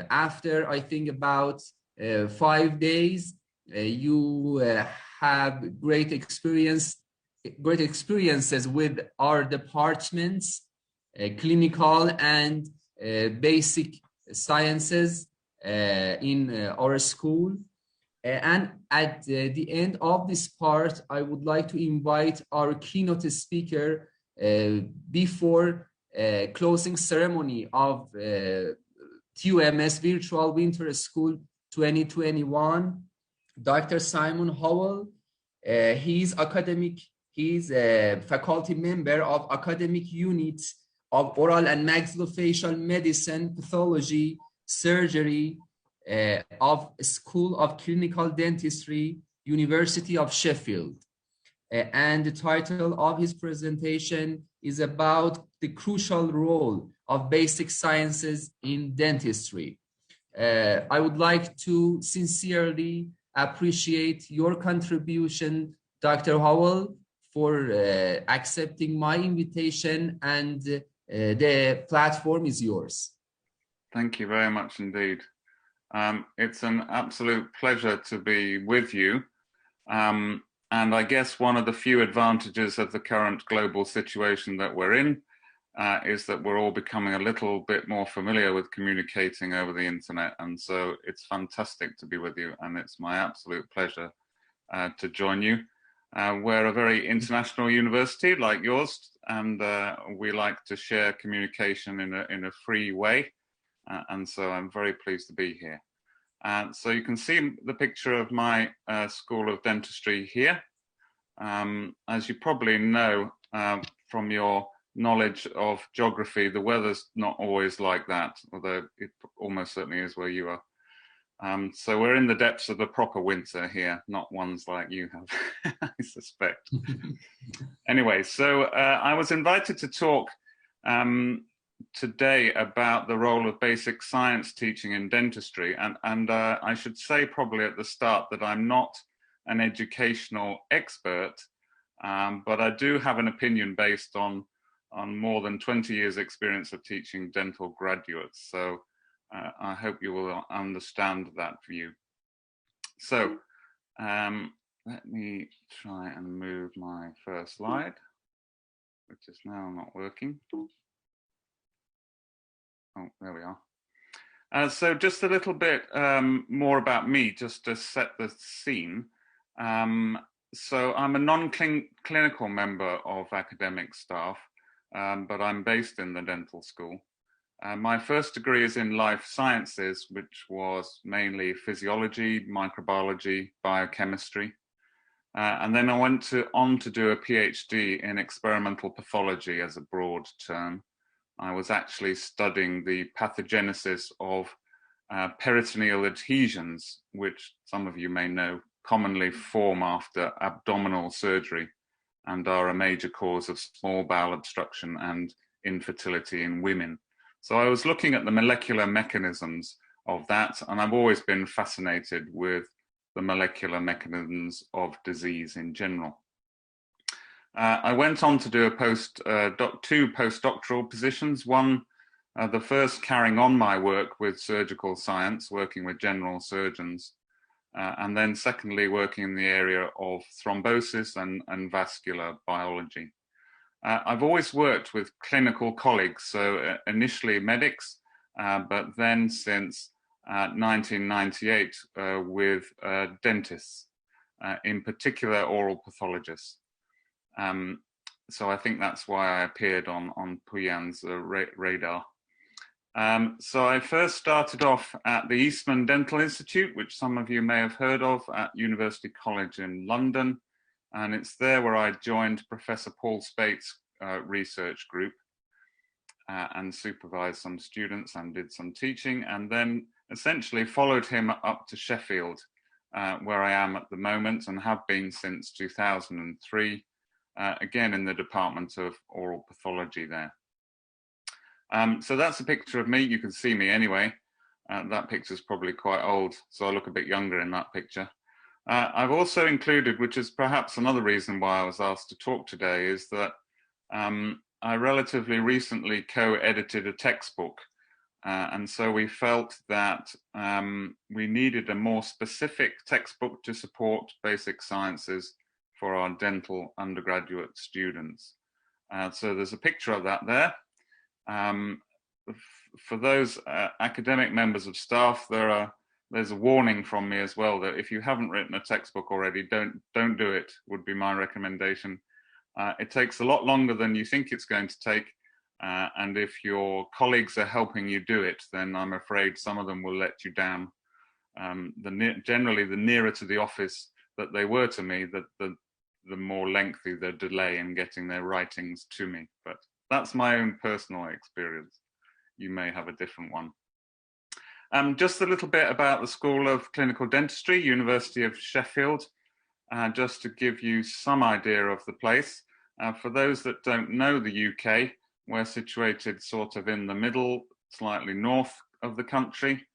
after, I think, about 5 days, you have great experiences with our departments, clinical and basic sciences in our school. And at the end of this part, I would like to invite our keynote speaker before closing ceremony of TUMS Virtual Winter School 2021, Dr. Simon Howell. He's a faculty member of academic units of oral and maxillofacial medicine, pathology, surgery, of School of Clinical Dentistry, University of Sheffield. And the title of his presentation is about the crucial role of basic sciences in dentistry. I would like to sincerely appreciate your contribution, Dr. Whawell, for accepting my invitation, and the platform is yours. Thank you very much indeed. It's an absolute pleasure to be with you. And I guess one of the few advantages of the current global situation that we're in is that we're all becoming a little bit more familiar with communicating over the internet. And so it's fantastic to be with you, and it's my absolute pleasure to join you. We're a very international university like yours, and we like to share communication in a free way. And so I'm very pleased to be here. So you can see the picture of my School of Dentistry here. As you probably know from your knowledge of geography, the weather's not always like that, although it almost certainly is where you are. So we're in the depths of the proper winter here, not ones like you have, I suspect. Anyway, so I was invited to talk today about the role of basic science teaching in dentistry, and I should say probably at the start that I'm not an educational expert, but I do have an opinion based on more than 20 years experience of teaching dental graduates, so I hope you will understand that view. So let me try and move my first slide, which is now not working. Oh, there we are. So just a little bit more about me, just to set the scene. So I'm a non-clinical member of academic staff, but I'm based in the dental school. My first degree is in life sciences, which was mainly physiology, microbiology, biochemistry. And then I went on to do a PhD in experimental pathology as a broad term. I was actually studying the pathogenesis of peritoneal adhesions, which some of you may know commonly form after abdominal surgery and are a major cause of small bowel obstruction and infertility in women. So I was looking at the molecular mechanisms of that, and I've always been fascinated with the molecular mechanisms of disease in general. I went on to do two postdoctoral positions. One, the first carrying on my work with surgical science, working with general surgeons, and then secondly, working in the area of thrombosis and vascular biology. I've always worked with clinical colleagues, so initially medics, but then since 1998 with dentists, in particular oral pathologists. So I think that's why I appeared on Puyan's radar. So I first started off at the Eastman Dental Institute, which some of you may have heard of, at University College in London. And it's there where I joined Professor Paul Spate's research group and supervised some students and did some teaching, and then essentially followed him up to Sheffield, where I am at the moment and have been since 2003. Again in the Department of Oral Pathology there. So that's a picture of me. You can see me anyway. That picture is probably quite old, so I look a bit younger in that picture. I've also included, which is perhaps another reason why I was asked to talk today, is that I relatively recently co-edited a textbook And so we felt that we needed a more specific textbook to support basic sciences for our dental undergraduate students. So there's a picture of that there. For those academic members of staff, there's a warning from me as well that if you haven't written a textbook already, don't do it, would be my recommendation. It takes a lot longer than you think it's going to take. And if your colleagues are helping you do it, then I'm afraid some of them will let you down. Generally, the nearer to the office that they were to me, the more lengthy the delay in getting their writings to me. But that's my own personal experience. You may have a different one. Just a little bit about the School of Clinical Dentistry, University of Sheffield, just to give you some idea of the place. For those that don't know the UK, we're situated sort of in the middle, slightly north of the country.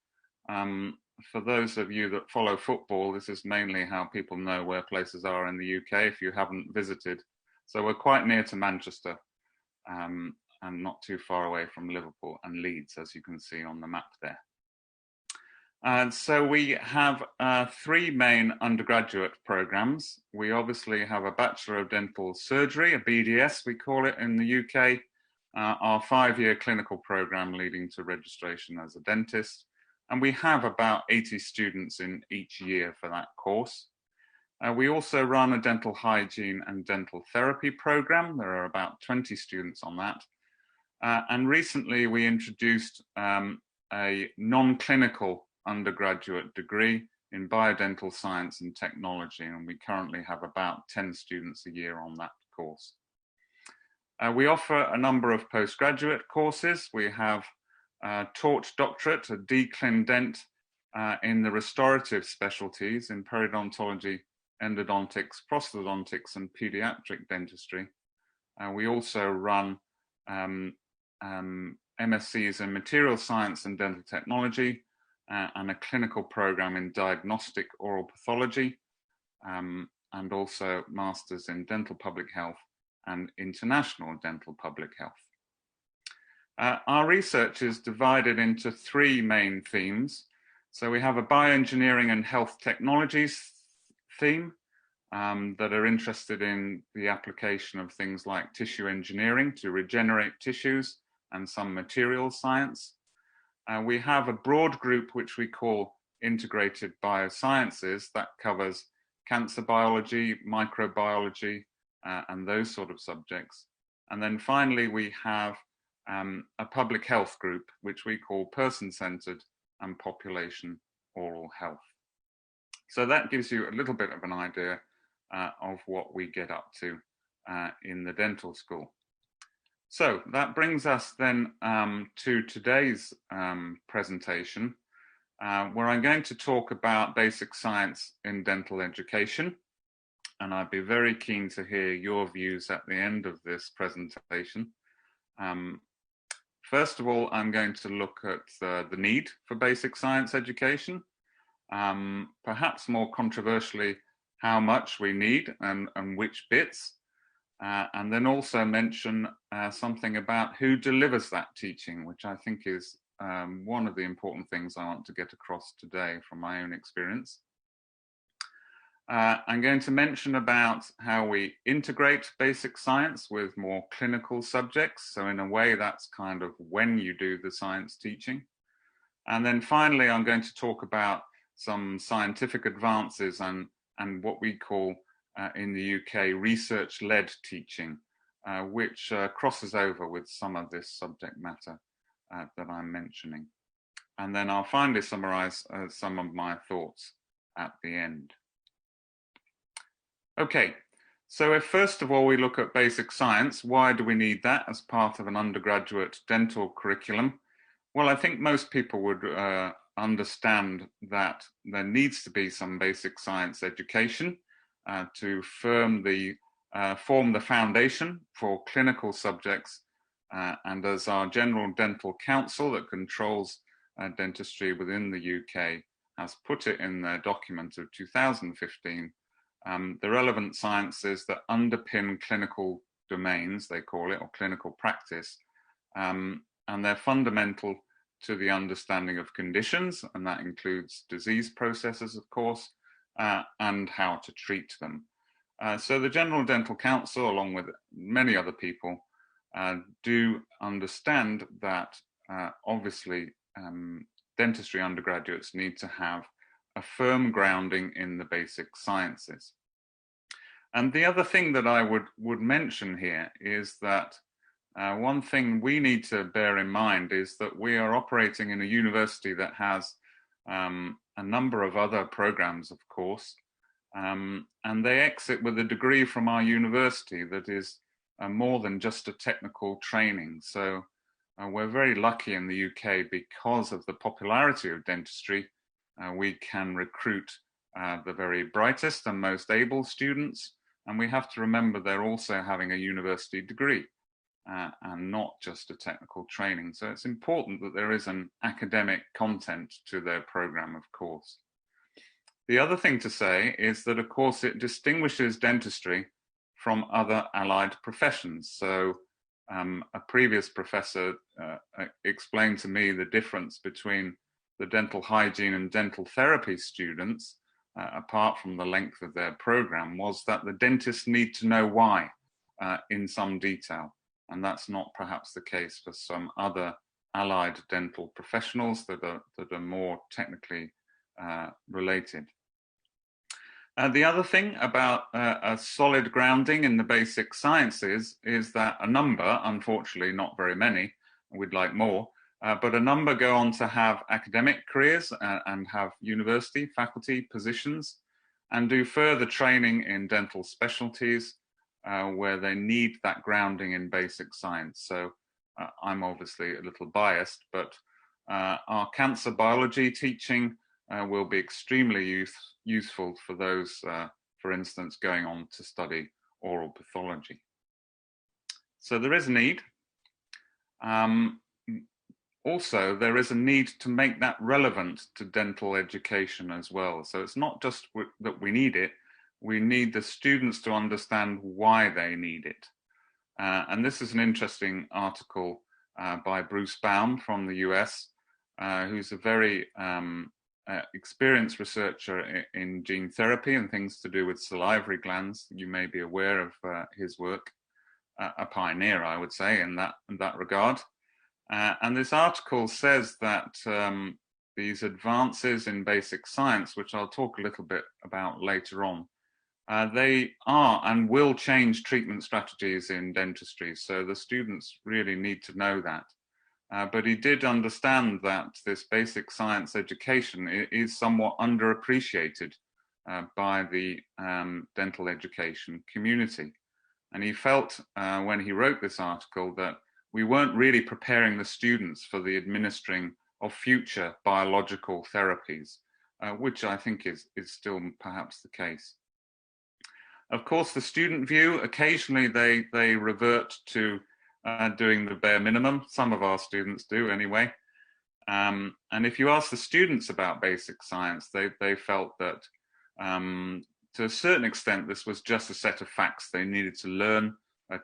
For those of you that follow football, this is mainly how people know where places are in the UK if you haven't visited. So we're quite near to Manchester and not too far away from Liverpool and Leeds, as you can see on the map there. And so we have 3 main undergraduate programs. We obviously have a Bachelor of Dental Surgery, a BDS we call it in the UK, our 5-year clinical program leading to registration as a dentist. And we have about 80 students in each year for that course. We also run a dental hygiene and dental therapy program. There are about 20 students on that. And recently we introduced a non-clinical undergraduate degree in biodental science and technology, and we currently have about 10 students a year on that course. We offer a number of postgraduate courses. We have taught doctorate, a DClin Dent, in the restorative specialties in periodontology, endodontics, prosthodontics, and pediatric dentistry. We also run MScs in material science and dental technology, and a clinical program in diagnostic oral pathology, and also masters in dental public health and international dental public health. Our research is divided into 3 main themes. So we have a bioengineering and health technologies theme that are interested in the application of things like tissue engineering to regenerate tissues and some material science. We have a broad group which we call integrated biosciences that covers cancer biology, microbiology, and those sort of subjects. And then finally, we have a public health group, which we call person-centered and population oral health. So that gives you a little bit of an idea of what we get up to in the dental school. So that brings us then to today's presentation, where I'm going to talk about basic science in dental education. And I'd be very keen to hear your views at the end of this presentation. First of all, I'm going to look at the need for basic science education, perhaps more controversially, how much we need and which bits, and then also mention something about who delivers that teaching, which I think is one of the important things I want to get across today from my own experience. I'm going to mention about how we integrate basic science with more clinical subjects. So in a way, that's kind of when you do the science teaching. And then finally, I'm going to talk about some scientific advances and what we call in the UK research-led teaching, which crosses over with some of this subject matter that I'm mentioning. And then I'll finally summarize some of my thoughts at the end. Okay, so if first of all we look at basic science, why do we need that as part of an undergraduate dental curriculum? Well, I think most people would understand that there needs to be some basic science education to form the foundation for clinical subjects. And as our General Dental Council that controls dentistry within the UK has put it in their document of 2015, the relevant sciences that underpin clinical domains, they call it, or clinical practice, and they're fundamental to the understanding of conditions, and that includes disease processes, of course, and how to treat them. So the General Dental Council, along with many other people, do understand that obviously dentistry undergraduates need to have a firm grounding in the basic sciences. And the other thing that I would mention here is that one thing we need to bear in mind is that we are operating in a university that has a number of other programs, of course, and they exit with a degree from our university that is more than just a technical training. So we're very lucky in the UK because of the popularity of dentistry. We can recruit the very brightest and most able students, and we have to remember they're also having a university degree and not just a technical training. So it's important that there is an academic content to their program, of course. The other thing to say is that, of course, it distinguishes dentistry from other allied professions. So a previous professor explained to me the difference between the dental hygiene and dental therapy students, apart from the length of their program, was that the dentists need to know why in some detail. And that's not perhaps the case for some other allied dental professionals that are more technically related. The other thing about a solid grounding in the basic sciences is that a number, unfortunately not very many, we'd like more, but a number go on to have academic careers and have university faculty positions and do further training in dental specialties where they need that grounding in basic science. So I'm obviously a little biased, but our cancer biology teaching will be extremely useful for those, for instance, going on to study oral pathology. So there is a need. Also, there is a need to make that relevant to dental education as well. So it's not just that we need it, we need the students to understand why they need it. And this is an interesting article by Bruce Baum from the US, who's a very experienced researcher in gene therapy and things to do with salivary glands. You may be aware of his work, a pioneer, I would say, in that regard. And this article says that these advances in basic science, which I'll talk a little bit about later on, they are and will change treatment strategies in dentistry. So the students really need to know that. But he did understand that this basic science education is somewhat underappreciated by the dental education community. And he felt when he wrote this article that we weren't really preparing the students for the administering of future biological therapies, which I think is still perhaps the case. Of course, the student view, occasionally they revert to doing the bare minimum. Some of our students do anyway. And if you ask the students about basic science, they felt that to a certain extent, this was just a set of facts they needed to learn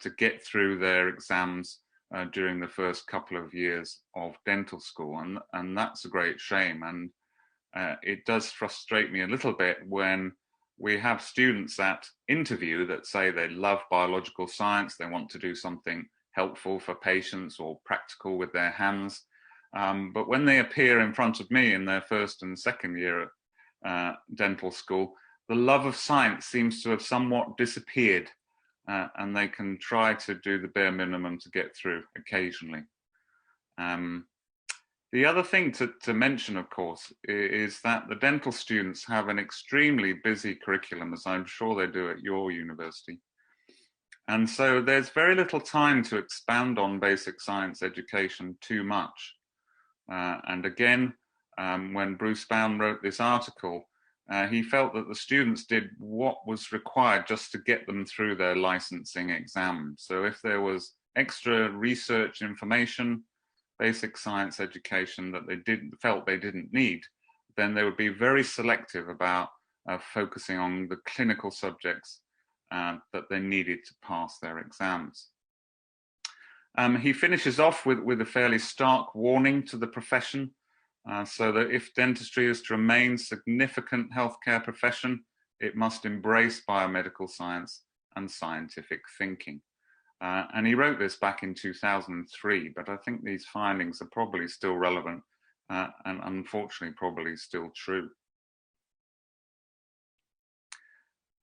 to get through their exams during the first couple of years of dental school. And that's a great shame. And it does frustrate me a little bit when we have students at interview that say they love biological science, they want to do something helpful for patients or practical with their hands. But when they appear in front of me in their first and second year at dental school, the love of science seems to have somewhat disappeared, and they can try to do the bare minimum to get through occasionally. The other thing to mention, of course, is that the dental students have an extremely busy curriculum, as I'm sure they do at your university. And so there's very little time to expand on basic science education too much. And again, when Bruce Baum wrote this article, he felt that the students did what was required just to get them through their licensing exam. So if there was extra research information, basic science education that they felt they didn't need, then they would be very selective about focusing on the clinical subjects that they needed to pass their exams. He finishes off with a fairly stark warning to the profession, so that if dentistry is to remain a significant healthcare profession, it must embrace biomedical science and scientific thinking. And he wrote this back in 2003, but I think these findings are probably still relevant and unfortunately probably still true.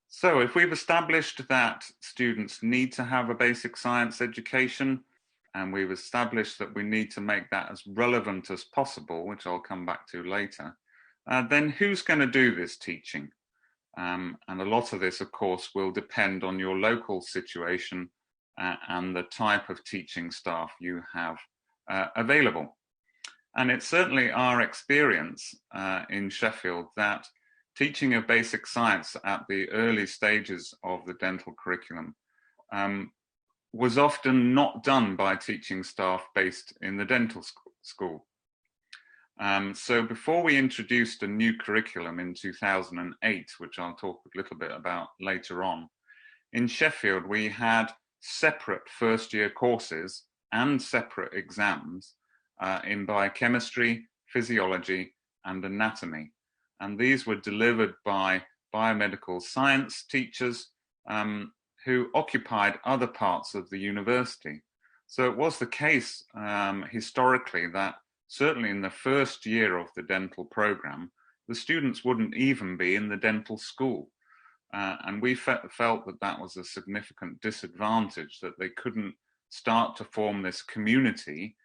So if we've established that students need to have a basic science education, and we've established that we need to make that as relevant as possible, which I'll come back to later, then who's going to do this teaching? And a lot of this, of course, will depend on your local situation and the type of teaching staff you have available. And it's certainly our experience in Sheffield that teaching of basic science at the early stages of the dental curriculum was often not done by teaching staff based in the dental school. So before we introduced a new curriculum in 2008, which I'll talk a little bit about later on, in Sheffield we had separate first-year courses and separate exams in biochemistry, physiology, and anatomy. And these were delivered by biomedical science teachers who occupied other parts of the university. So it was the case historically that certainly in the first year of the dental program, the students wouldn't even be in the dental school. And we felt that that was a significant disadvantage, that they couldn't start to form this community.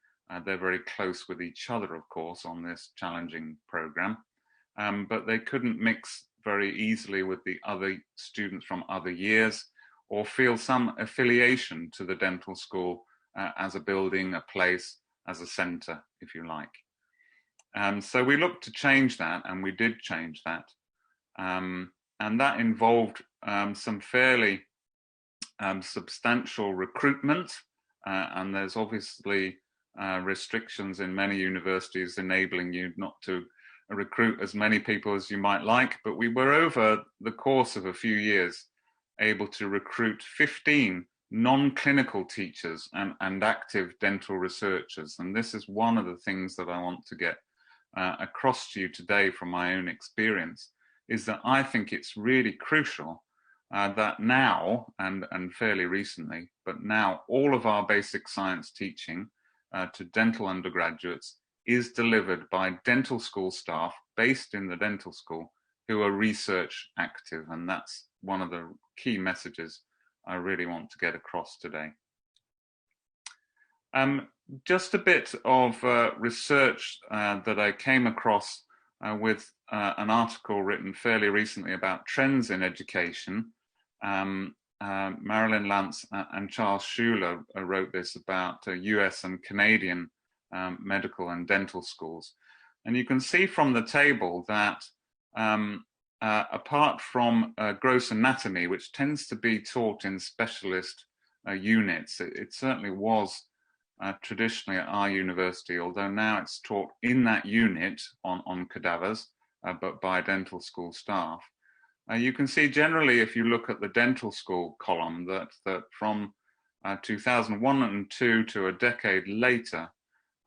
They're very close with each other, of course, on this challenging program, but they couldn't mix very easily with the other students from other years or feel some affiliation to the dental school as a building, a place, as a centre, if you like. So we looked to change that, and we did change that. And that involved some fairly substantial recruitment, and there's obviously restrictions in many universities enabling you not to recruit as many people as you might like, but we were over the course of a few years able to recruit 15 non-clinical teachers and active dental researchers. And this is one of the things that I want to get across to you today from my own experience, is that I think it's really crucial that now, and fairly recently, but now all of our basic science teaching to dental undergraduates is delivered by dental school staff based in the dental school who are research active. And that's one of the key messages I really want to get across today. Just a bit of research that I came across with an article written fairly recently about trends in education. Marilyn, Lantz and Charles Shuler wrote this about US and Canadian medical and dental schools. And you can see from the table that apart from gross anatomy, which tends to be taught in specialist units, it certainly was traditionally at our university, although now it's taught in that unit on cadavers, but by dental school staff. You can see generally, if you look at the dental school column, that from 2001 and 2 to a decade later,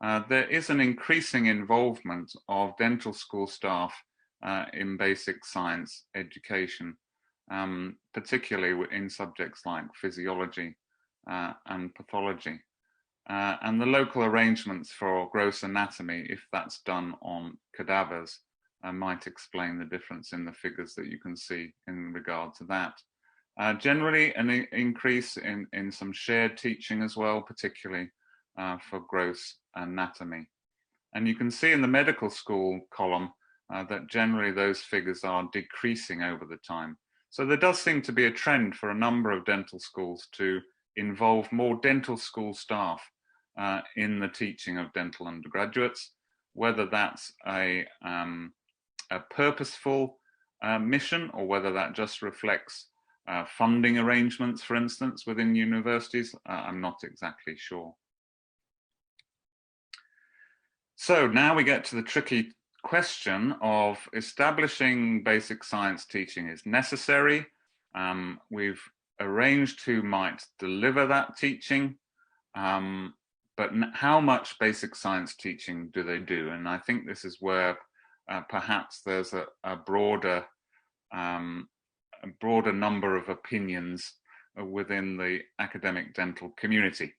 there is an increasing involvement of dental school staff in basic science education, particularly in subjects like physiology and pathology. And the local arrangements for gross anatomy, if that's done on cadavers, might explain the difference in the figures that you can see in regard to that. Generally, an increase in some shared teaching as well, particularly for gross anatomy. And you can see in the medical school column that generally those figures are decreasing over the time. So there does seem to be a trend for a number of dental schools to involve more dental school staff in the teaching of dental undergraduates, whether that's a purposeful mission or whether that just reflects funding arrangements, for instance, within universities. I'm not exactly sure. So now we get to the tricky question of establishing basic science teaching is necessary. We've arranged who might deliver that teaching. but how much basic science teaching do they do? And I think this is where perhaps there's a broader number of opinions within the academic dental community.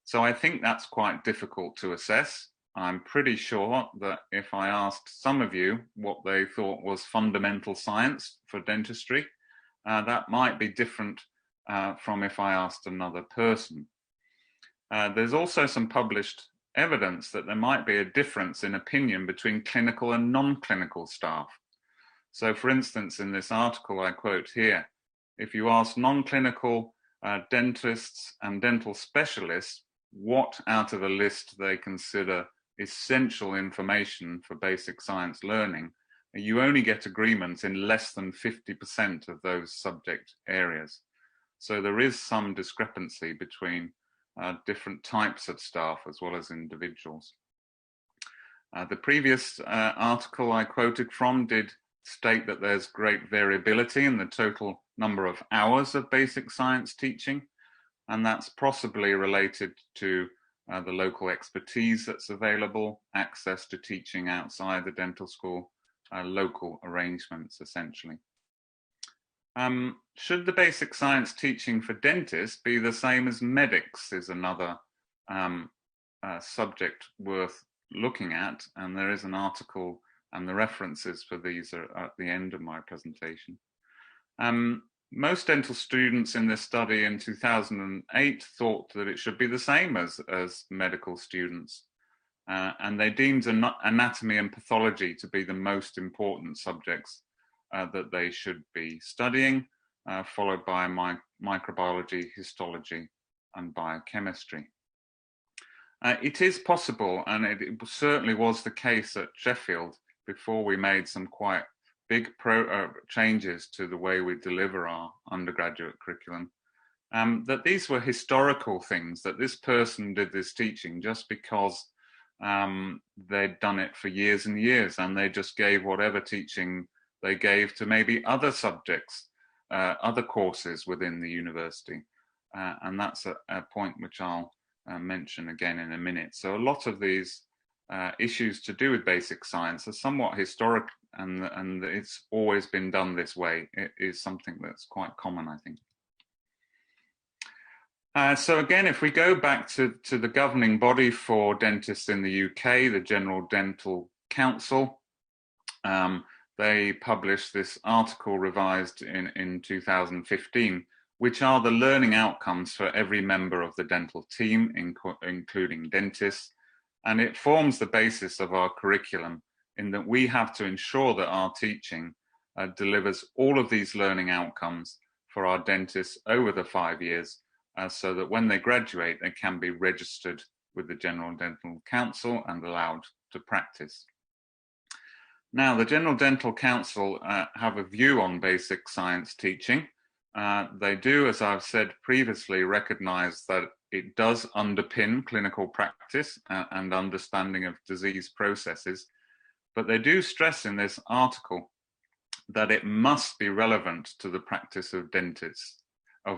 So I think that's quite difficult to assess. I'm pretty sure that if I asked some of you what they thought was fundamental science for dentistry, that might be different from if I asked another person. There's also some published evidence that there might be a difference in opinion between clinical and non-clinical staff. So for instance, in this article I quote here, if you ask non-clinical dentists and dental specialists what out of a list they consider essential information for basic science learning, you only get agreement in less than 50% of those subject areas. So there is some discrepancy between different types of staff as well as individuals. The previous article I quoted from did state that there's great variability in the total number of hours of basic science teaching, and that's possibly related to the local expertise that's available, access to teaching outside the dental school, local arrangements essentially. Should the basic science teaching for dentists be the same as medics is another subject worth looking at, and there is an article and the references for these are at the end of my presentation. Most dental students in this study in 2008 thought that it should be the same as medical students, and they deemed anatomy and pathology to be the most important subjects that they should be studying, followed by microbiology, histology, and biochemistry. It is possible, and it certainly was the case at Sheffield before we made some quite big changes to the way we deliver our undergraduate curriculum, that these were historical things, that this person did this teaching just because they'd done it for years and years, and they just gave whatever teaching they gave to maybe other subjects, other courses within the university. And that's a point which I'll mention again in a minute. So a lot of these issues to do with basic science are somewhat historic, and it's always been done this way. It is something that's quite common, I think. So again, if we go back to the governing body for dentists in the UK, the General Dental Council, they published this article revised in 2015, which are the learning outcomes for every member of the dental team, including dentists. And it forms the basis of our curriculum in that we have to ensure that our teaching delivers all of these learning outcomes for our dentists over the 5 years, so that when they graduate, they can be registered with the General Dental Council and allowed to practice. Now, the General Dental Council have a view on basic science teaching. They do, as I've said previously, recognize that it does underpin clinical practice and understanding of disease processes, but they do stress in this article that it must be relevant to the practice of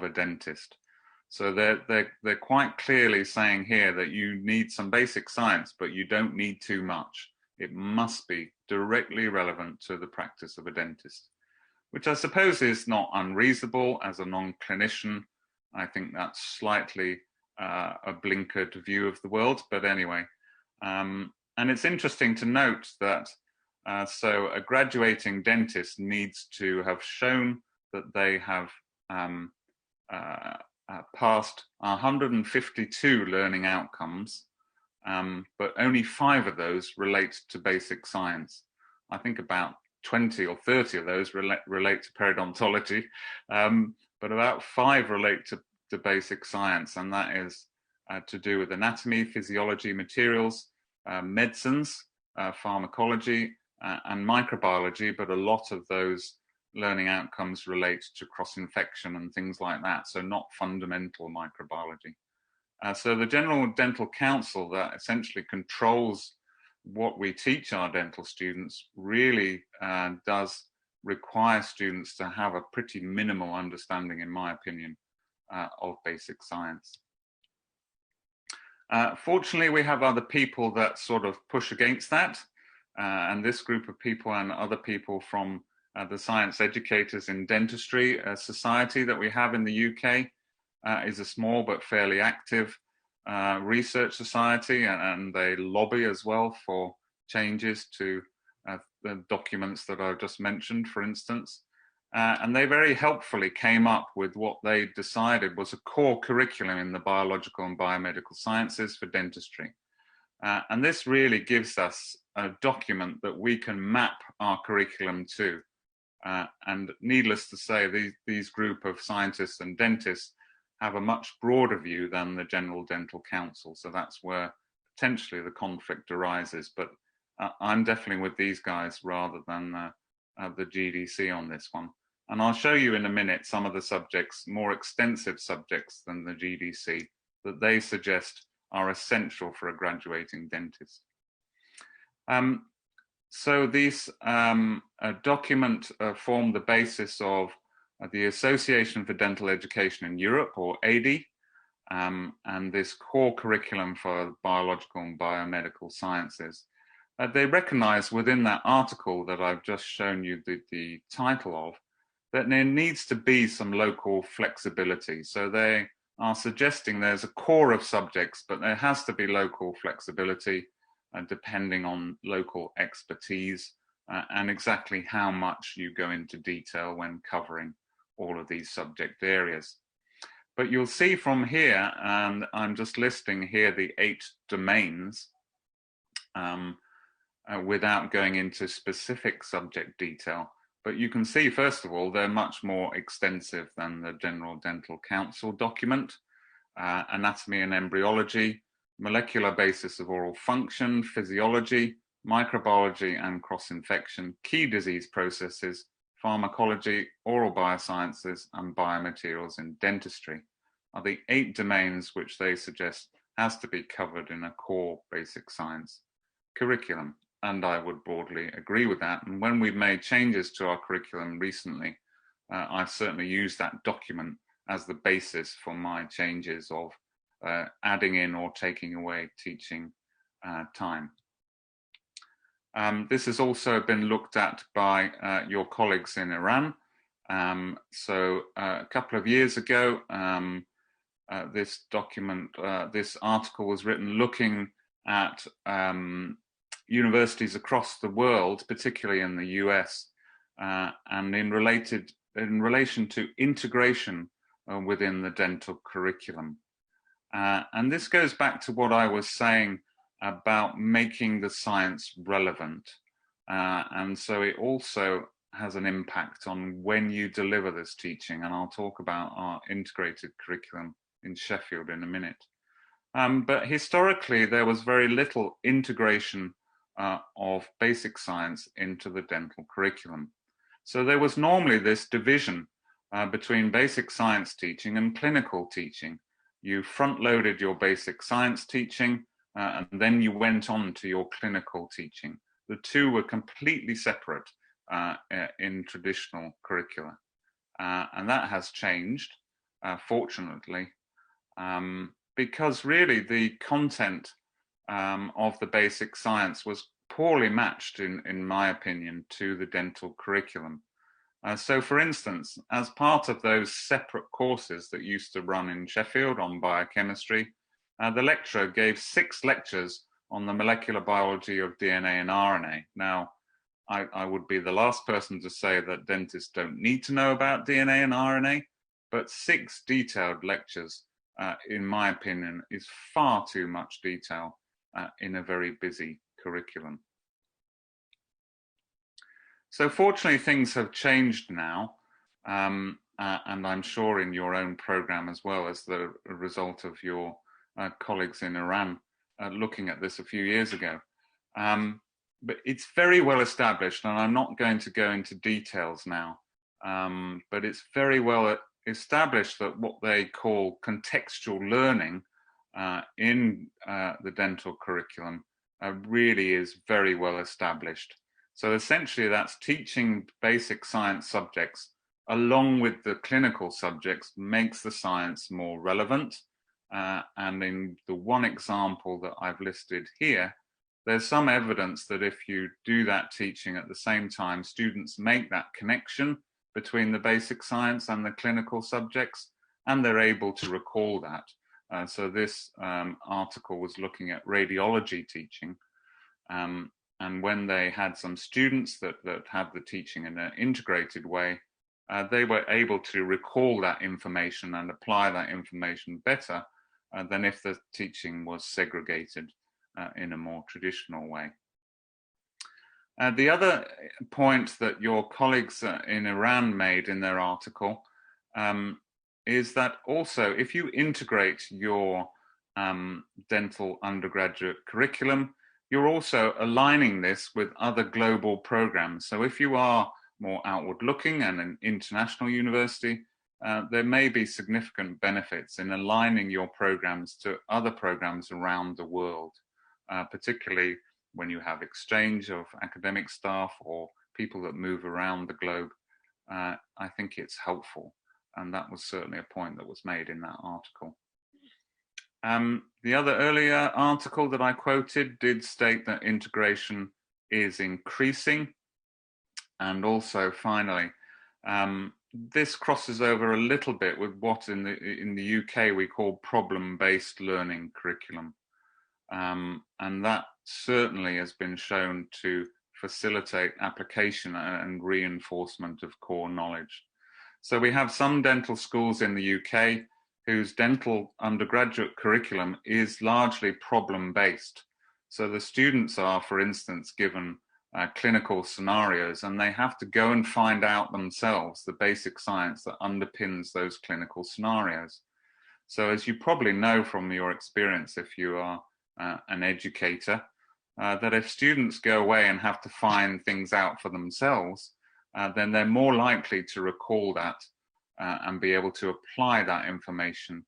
a dentist. So they're quite clearly saying here that you need some basic science, but you don't need too much. It must be directly relevant to the practice of a dentist, which I suppose is not unreasonable as a non-clinician. I think that's slightly a blinkered view of the world, but anyway. And it's interesting to note that so a graduating dentist needs to have shown that they have passed 152 learning outcomes, but only 5 of those relate to basic science. I think about 20 or 30 of those relate to periodontology, but about 5 relate to basic science, and that is to do with anatomy, physiology, materials, medicines, pharmacology, and microbiology, but a lot of those learning outcomes relate to cross-infection and things like that, so not fundamental microbiology. So the General Dental Council, that essentially controls what we teach our dental students, really does require students to have a pretty minimal understanding, in my opinion, of basic science. Fortunately, we have other people that sort of push against that. And this group of people and other people from the Science Educators in Dentistry Society that we have in the UK is a small but fairly active research society, and they lobby as well for changes to the documents that I've just mentioned, for instance. And they very helpfully came up with what they decided was a core curriculum in the biological and biomedical sciences for dentistry. And this really gives us a document that we can map our curriculum to. And needless to say, these group of scientists and dentists have a much broader view than the General Dental Council. So that's where potentially the conflict arises. But I'm definitely with these guys rather than the GDC on this one. And I'll show you in a minute some of the subjects, more extensive subjects than the GDC, that they suggest are essential for a graduating dentist. So these document form the basis of the Association for Dental Education in Europe, or ADE, and this core curriculum for biological and biomedical sciences. They recognize within that article that I've just shown you the title of, that there needs to be some local flexibility. So they are suggesting there's a core of subjects, but there has to be local flexibility depending on local expertise and exactly how much you go into detail when covering all of these subject areas. But you'll see from here, and I'm just listing here the 8 domains without going into specific subject detail. But you can see, first of all, they're much more extensive than the General Dental Council document. Anatomy and embryology, molecular basis of oral function, physiology, microbiology and cross-infection, key disease processes, pharmacology, oral biosciences, and biomaterials in dentistry are the 8 domains which they suggest has to be covered in a core basic science curriculum. And I would broadly agree with that. And when we've made changes to our curriculum recently, I've certainly used that document as the basis for my changes of adding in or taking away teaching time. This has also been looked at by your colleagues in Iran. So a couple of years ago, this document, this article was written looking at universities across the world, particularly in the US, and in relation to integration within the dental curriculum. And this goes back to what I was saying about making the science relevant. And so it also has an impact on when you deliver this teaching. And I'll talk about our integrated curriculum in Sheffield in a minute. But historically, there was very little integration of basic science into the dental curriculum. So there was normally this division between basic science teaching and clinical teaching. You front-loaded your basic science teaching and then you went on to your clinical teaching. The two were completely separate in traditional curricula. And that has changed, fortunately, because really the content of the basic science was poorly matched, in my opinion, to the dental curriculum. So for instance, as part of those separate courses that used to run in Sheffield on biochemistry, the lecturer gave 6 lectures on the molecular biology of DNA and RNA. Now, I would be the last person to say that dentists don't need to know about DNA and RNA, but 6 detailed lectures, in my opinion, is far too much detail in a very busy curriculum. So fortunately, things have changed now, and I'm sure in your own program as well, as the result of your colleagues in Iran looking at this a few years ago. But it's very well established, and I'm not going to go into details now, but it's very well established that what they call contextual learning in the dental curriculum really is very well established. So essentially that's teaching basic science subjects along with the clinical subjects makes the science more relevant And in the one example that I've listed here, there's some evidence that if you do that teaching at the same time, students make that connection between the basic science and the clinical subjects, and they're able to recall that. So this article was looking at radiology teaching, and when they had some students that had the teaching in an integrated way, they were able to recall that information and apply that information better than if the teaching was segregated in a more traditional way. The other point that your colleagues in Iran made in their article is that also if you integrate your dental undergraduate curriculum, you're also aligning this with other global programs. So if you are more outward looking and an international university, there may be significant benefits in aligning your programs to other programs around the world, particularly when you have exchange of academic staff or people that move around the globe. I think it's helpful, and that was certainly a point that was made in that article. The other earlier article that I quoted did state that integration is increasing. And also, finally, this crosses over a little bit with what in the UK we call problem-based learning curriculum. And that certainly has been shown to facilitate application and reinforcement of core knowledge. So we have some dental schools in the UK whose dental undergraduate curriculum is largely problem-based. So the students are, for instance, given clinical scenarios, and they have to go and find out themselves the basic science that underpins those clinical scenarios. So as you probably know from your experience, if you are an educator, that if students go away and have to find things out for themselves, then they're more likely to recall that and be able to apply that information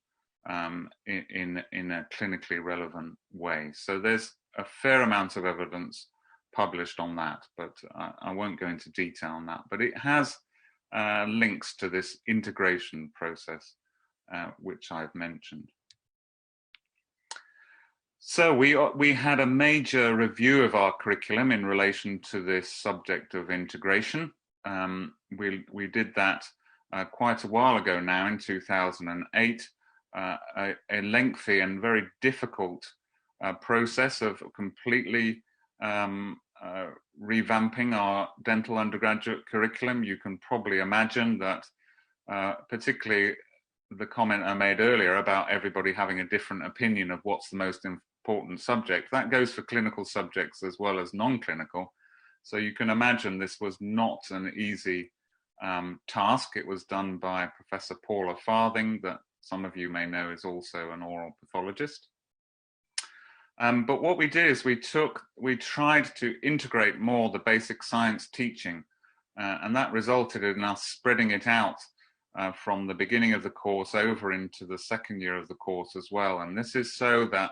in a clinically relevant way. So there's a fair amount of evidence published on that, but I won't go into detail on that. But it has links to this integration process, which I've mentioned. So we had a major review of our curriculum in relation to this subject of integration. We did that quite a while ago now, in 2008, a lengthy and very difficult process of completely revamping our dental undergraduate curriculum. You can probably imagine that, particularly the comment I made earlier about everybody having a different opinion of what's the most important subject, that goes for clinical subjects as well as non-clinical. So you can imagine this was not an easy task. It was done by Professor Paula Farthing, that some of you may know is also an oral pathologist. But what we did is we tried to integrate more the basic science teaching, and that resulted in us spreading it out from the beginning of the course over into the second year of the course as well. And this is so that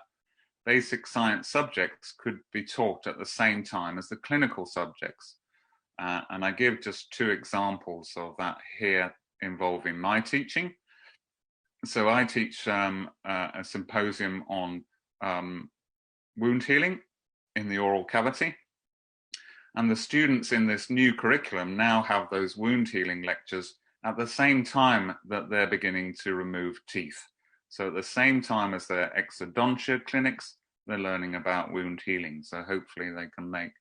basic science subjects could be taught at the same time as the clinical subjects. And I give just two examples of that here involving my teaching. So I teach a symposium on wound healing in the oral cavity. And the students in this new curriculum now have those wound healing lectures at the same time that they're beginning to remove teeth. So at the same time as their exodontia clinics, they're learning about wound healing. So hopefully they can make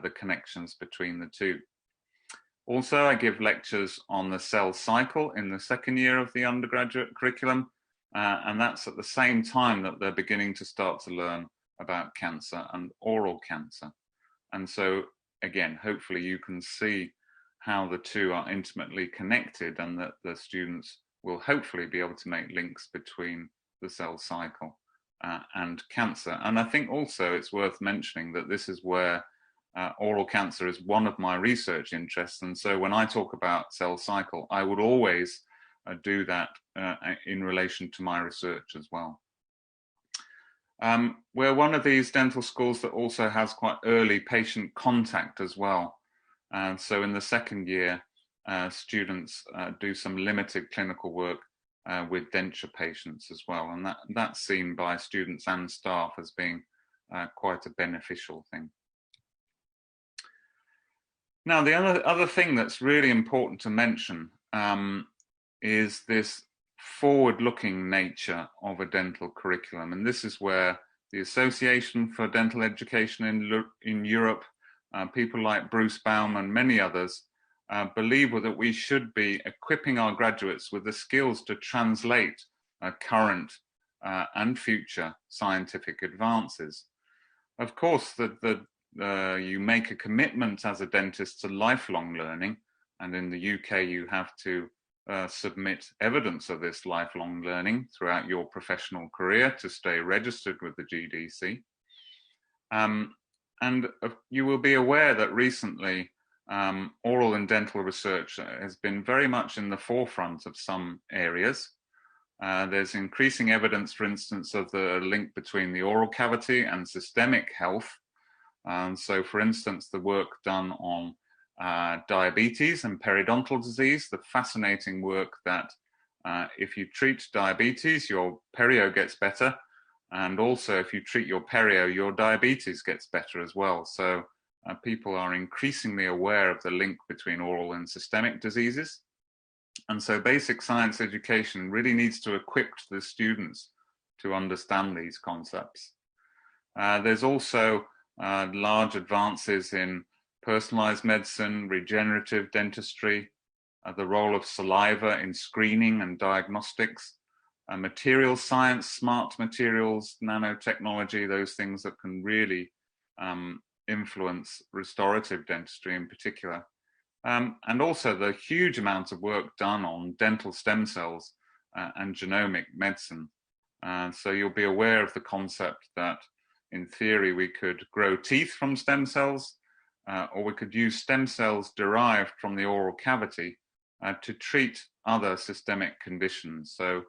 the connections between the two. Also, I give lectures on the cell cycle in the second year of the undergraduate curriculum. And that's at the same time that they're beginning to start to learn about cancer and oral cancer. And so, again, hopefully you can see how the two are intimately connected, and that the students will hopefully be able to make links between the cell cycle and cancer. And I think also it's worth mentioning that this is where oral cancer is one of my research interests. And so when I talk about cell cycle, I would always do that in relation to my research as well. We're one of these dental schools that also has quite early patient contact as well. So in the second year, students do some limited clinical work with denture patients as well. And that's seen by students and staff as being quite a beneficial thing. Now, the other thing that's really important to mention is this forward-looking nature of a dental curriculum. And this is where the Association for Dental Education in Europe, people like Bruce Baum and many others, believe that we should be equipping our graduates with the skills to translate current and future scientific advances. Of course, you make a commitment as a dentist to lifelong learning, and in the UK you have to submit evidence of this lifelong learning throughout your professional career to stay registered with the GDC. And you will be aware that recently oral and dental research has been very much in the forefront of some areas. There's increasing evidence, for instance, of the link between the oral cavity and systemic health. And so, for instance, the work done on diabetes and periodontal disease, the fascinating work that if you treat diabetes, your perio gets better. And also, if you treat your perio, your diabetes gets better as well. So people are increasingly aware of the link between oral and systemic diseases. And so basic science education really needs to equip the students to understand these concepts. There's also large advances in personalized medicine, regenerative dentistry, the role of saliva in screening and diagnostics, material science, smart materials, nanotechnology, those things that can really influence restorative dentistry in particular. And also the huge amount of work done on dental stem cells and genomic medicine. So you'll be aware of the concept that in theory we could grow teeth from stem cells, or we could use stem cells derived from the oral cavity to treat other systemic conditions. So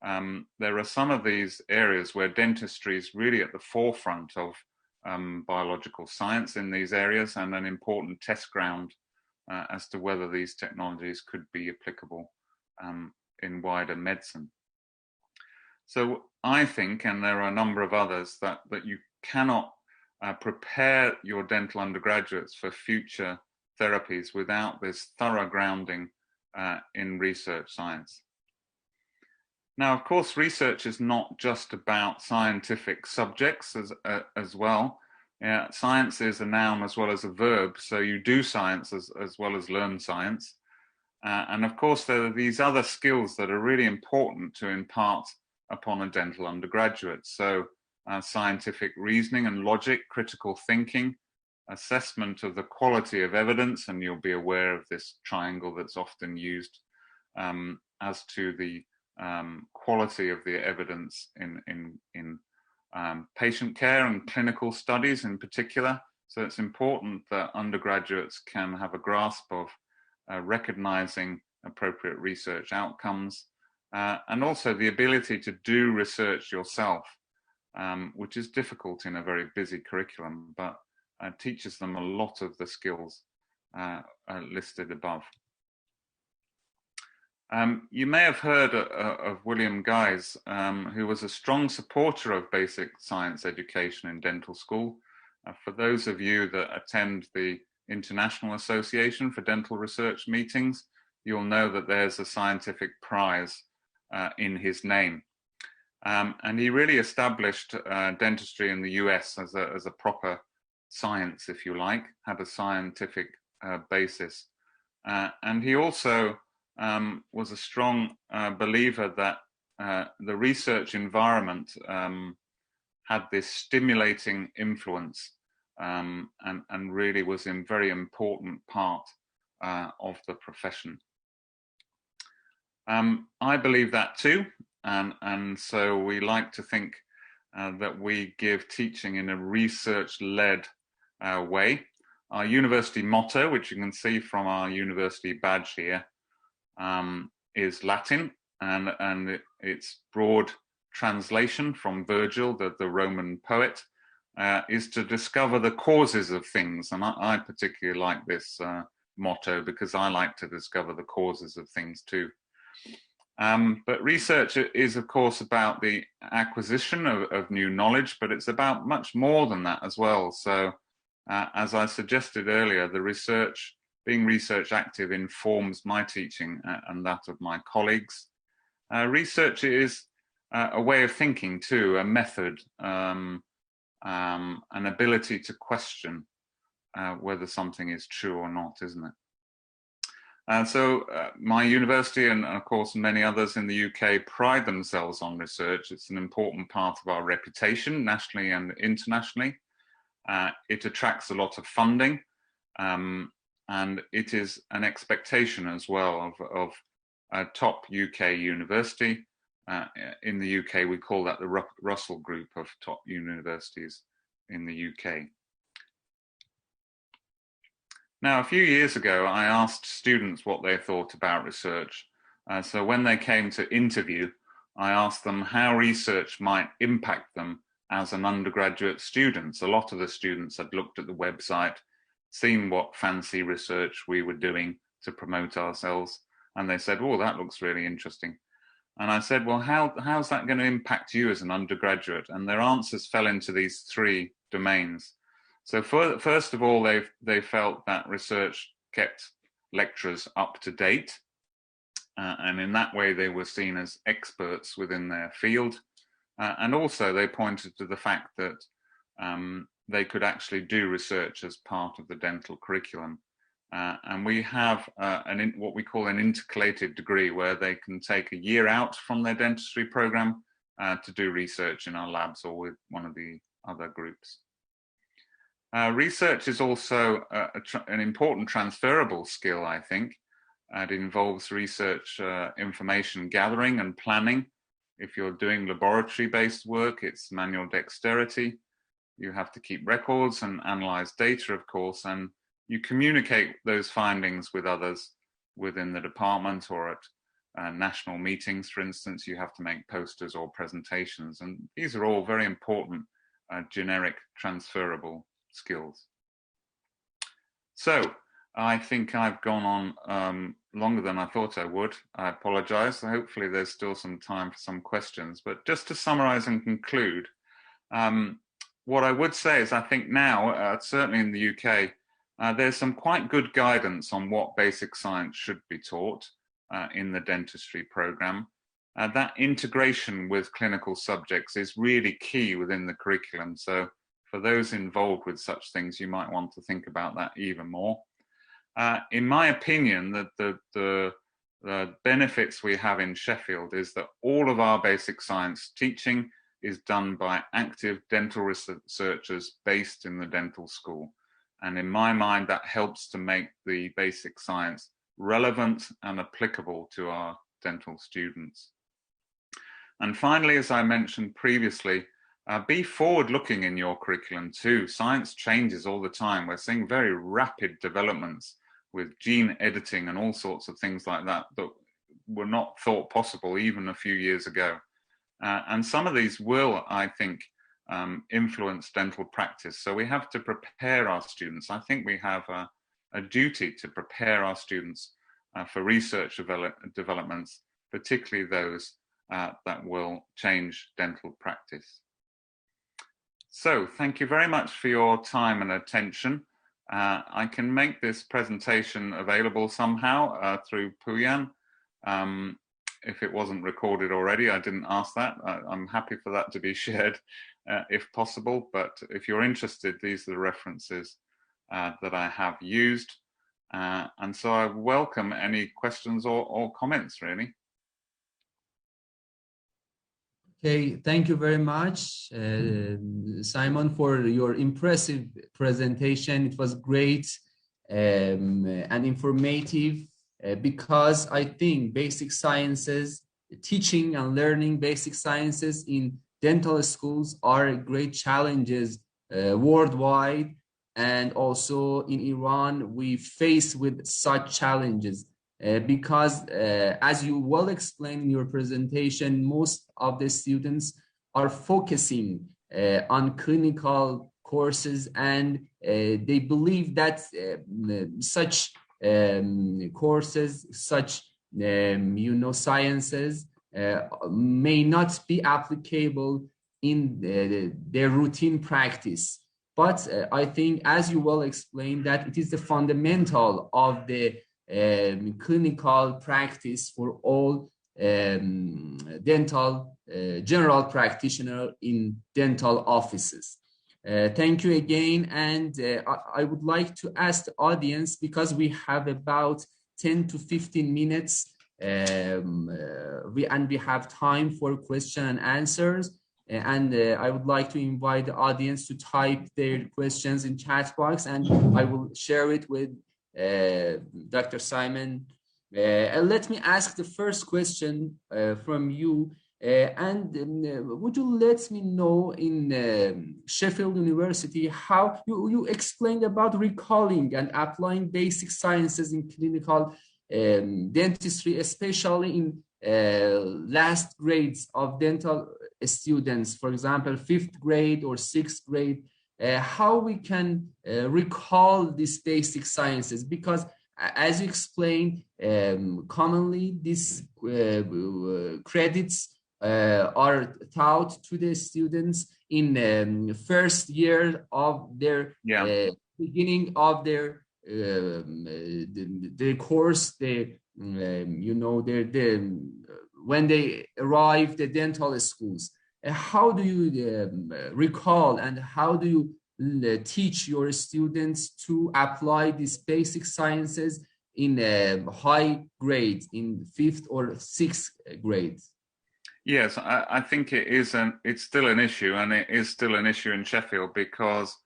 there are some of these areas where dentistry is really at the forefront of biological science in these areas, and an important test ground as to whether these technologies could be applicable in wider medicine. So I think, and there are a number of others, that you cannot prepare your dental undergraduates for future therapies without this thorough grounding in research science. Now, of course, research is not just about scientific subjects as well. Science is a noun as well as a verb, so you do science as well as learn science. And of course, there are these other skills that are really important to impart upon a dental undergraduate. So scientific reasoning and logic, critical thinking, assessment of the quality of evidence, and you'll be aware of this triangle that's often used as to the quality of the evidence in patient care and clinical studies in particular. So it's important that undergraduates can have a grasp of recognizing appropriate research outcomes, and also the ability to do research yourself, which is difficult in a very busy curriculum, but teaches them a lot of the skills listed above. You may have heard of William Gies, who was a strong supporter of basic science education in dental school. For those of you that attend the International Association for Dental Research meetings, you'll know that there's a scientific prize in his name. And he really established dentistry in the US as a proper science, if you like, had a scientific basis. And he also was a strong believer that the research environment had this stimulating influence and really was a very important part of the profession. I believe that too, and so we like to think that we give teaching in a research-led way. Our university motto, which you can see from our university badge here, is Latin, and its broad translation from Virgil, the Roman poet, is to discover the causes of things. And I particularly like this motto because I like to discover the causes of things too. But research is, of course, about the acquisition of new knowledge, but it's about much more than that as well. So as I suggested earlier, being research active informs my teaching and that of my colleagues. Research is a way of thinking too, a method, an ability to question whether something is true or not, isn't it? So my university and of course many others in the UK pride themselves on research. It's an important part of our reputation nationally and internationally. It attracts a lot of funding, and it is an expectation as well of a top UK university. In the UK, we call that the Russell Group of top universities in the UK. Now, a few years ago, I asked students what they thought about research. So when they came to interview, I asked them how research might impact them as an undergraduate student. A lot of the students had looked at the website, seen what fancy research we were doing to promote ourselves, and they said, oh, that looks really interesting. And I said, well, how's that going to impact you as an undergraduate? And their answers fell into these three domains. So first of all, they felt that research kept lecturers up to date. And in that way, they were seen as experts within their field. And also they pointed to the fact that they could actually do research as part of the dental curriculum. And we have what we call an intercalated degree, where they can take a year out from their dentistry program to do research in our labs or with one of the other groups. Research is also an important transferable skill, I think. It involves research information gathering and planning. If you're doing laboratory-based work, it's manual dexterity. You have to keep records and analyze data, of course, and you communicate those findings with others within the department or at national meetings, for instance. You have to make posters or presentations, and these are all very important generic transferable skills. So I think I've gone on longer than I thought I would. I apologize. Hopefully there's still some time for some questions, but just to summarize and conclude, what I would say is I think now, certainly in the UK, there's some quite good guidance on what basic science should be taught in the dentistry program. That integration with clinical subjects is really key within the curriculum. So for those involved with such things, you might want to think about that even more. In my opinion, the benefits we have in Sheffield is that all of our basic science teaching is done by active dental researchers based in the dental school. And in my mind, that helps to make the basic science relevant and applicable to our dental students. And finally, as I mentioned previously, be forward-looking in your curriculum too. Science changes all the time. We're seeing very rapid developments with gene editing and all sorts of things like that that were not thought possible even a few years ago. And some of these will, I think, influence dental practice. So we have to prepare our students. I think we have a duty to prepare our students for research developments, particularly those that will change dental practice. So thank you very much for your time and attention. I can make this presentation available somehow through Puyan. If it wasn't recorded already, I didn't ask that. I'm happy for that to be shared if possible, but if you're interested, these are the references that I have used. And so I welcome any questions or comments, really. Okay, thank you very much, Simon, for your impressive presentation. It was great and informative because I think basic sciences, teaching and learning basic sciences in dental schools are great challenges worldwide, and also in Iran we face with such challenges. Because as you well explained in your presentation, most of the students are focusing on clinical courses, and they believe that such courses, such sciences may not be applicable in their routine practice. But I think, as you well explained, that it is the fundamental of the clinical practice for all dental general practitioner in dental offices. Thank you again, and I would like to ask the audience, because we have about 10 to 15 minutes, we have time for question and answers. And I would like to invite the audience to type their questions in chat box, and I will share it with Dr. Simon. Let me ask the first question from you. Would you let me know, in Sheffield University, how you explained about recalling and applying basic sciences in clinical dentistry, especially in last grades of dental students, for example, 5th grade or 6th grade, how we can recall these basic sciences, because as you explained, commonly these credits are taught to the students in first year of their beginning of their the course, when they arrive the dental schools. How do you recall, and how do you teach your students to apply these basic sciences in high grades, in 5th or 6th grade? Yes, I think it's still an issue, and it is still an issue in Sheffield, because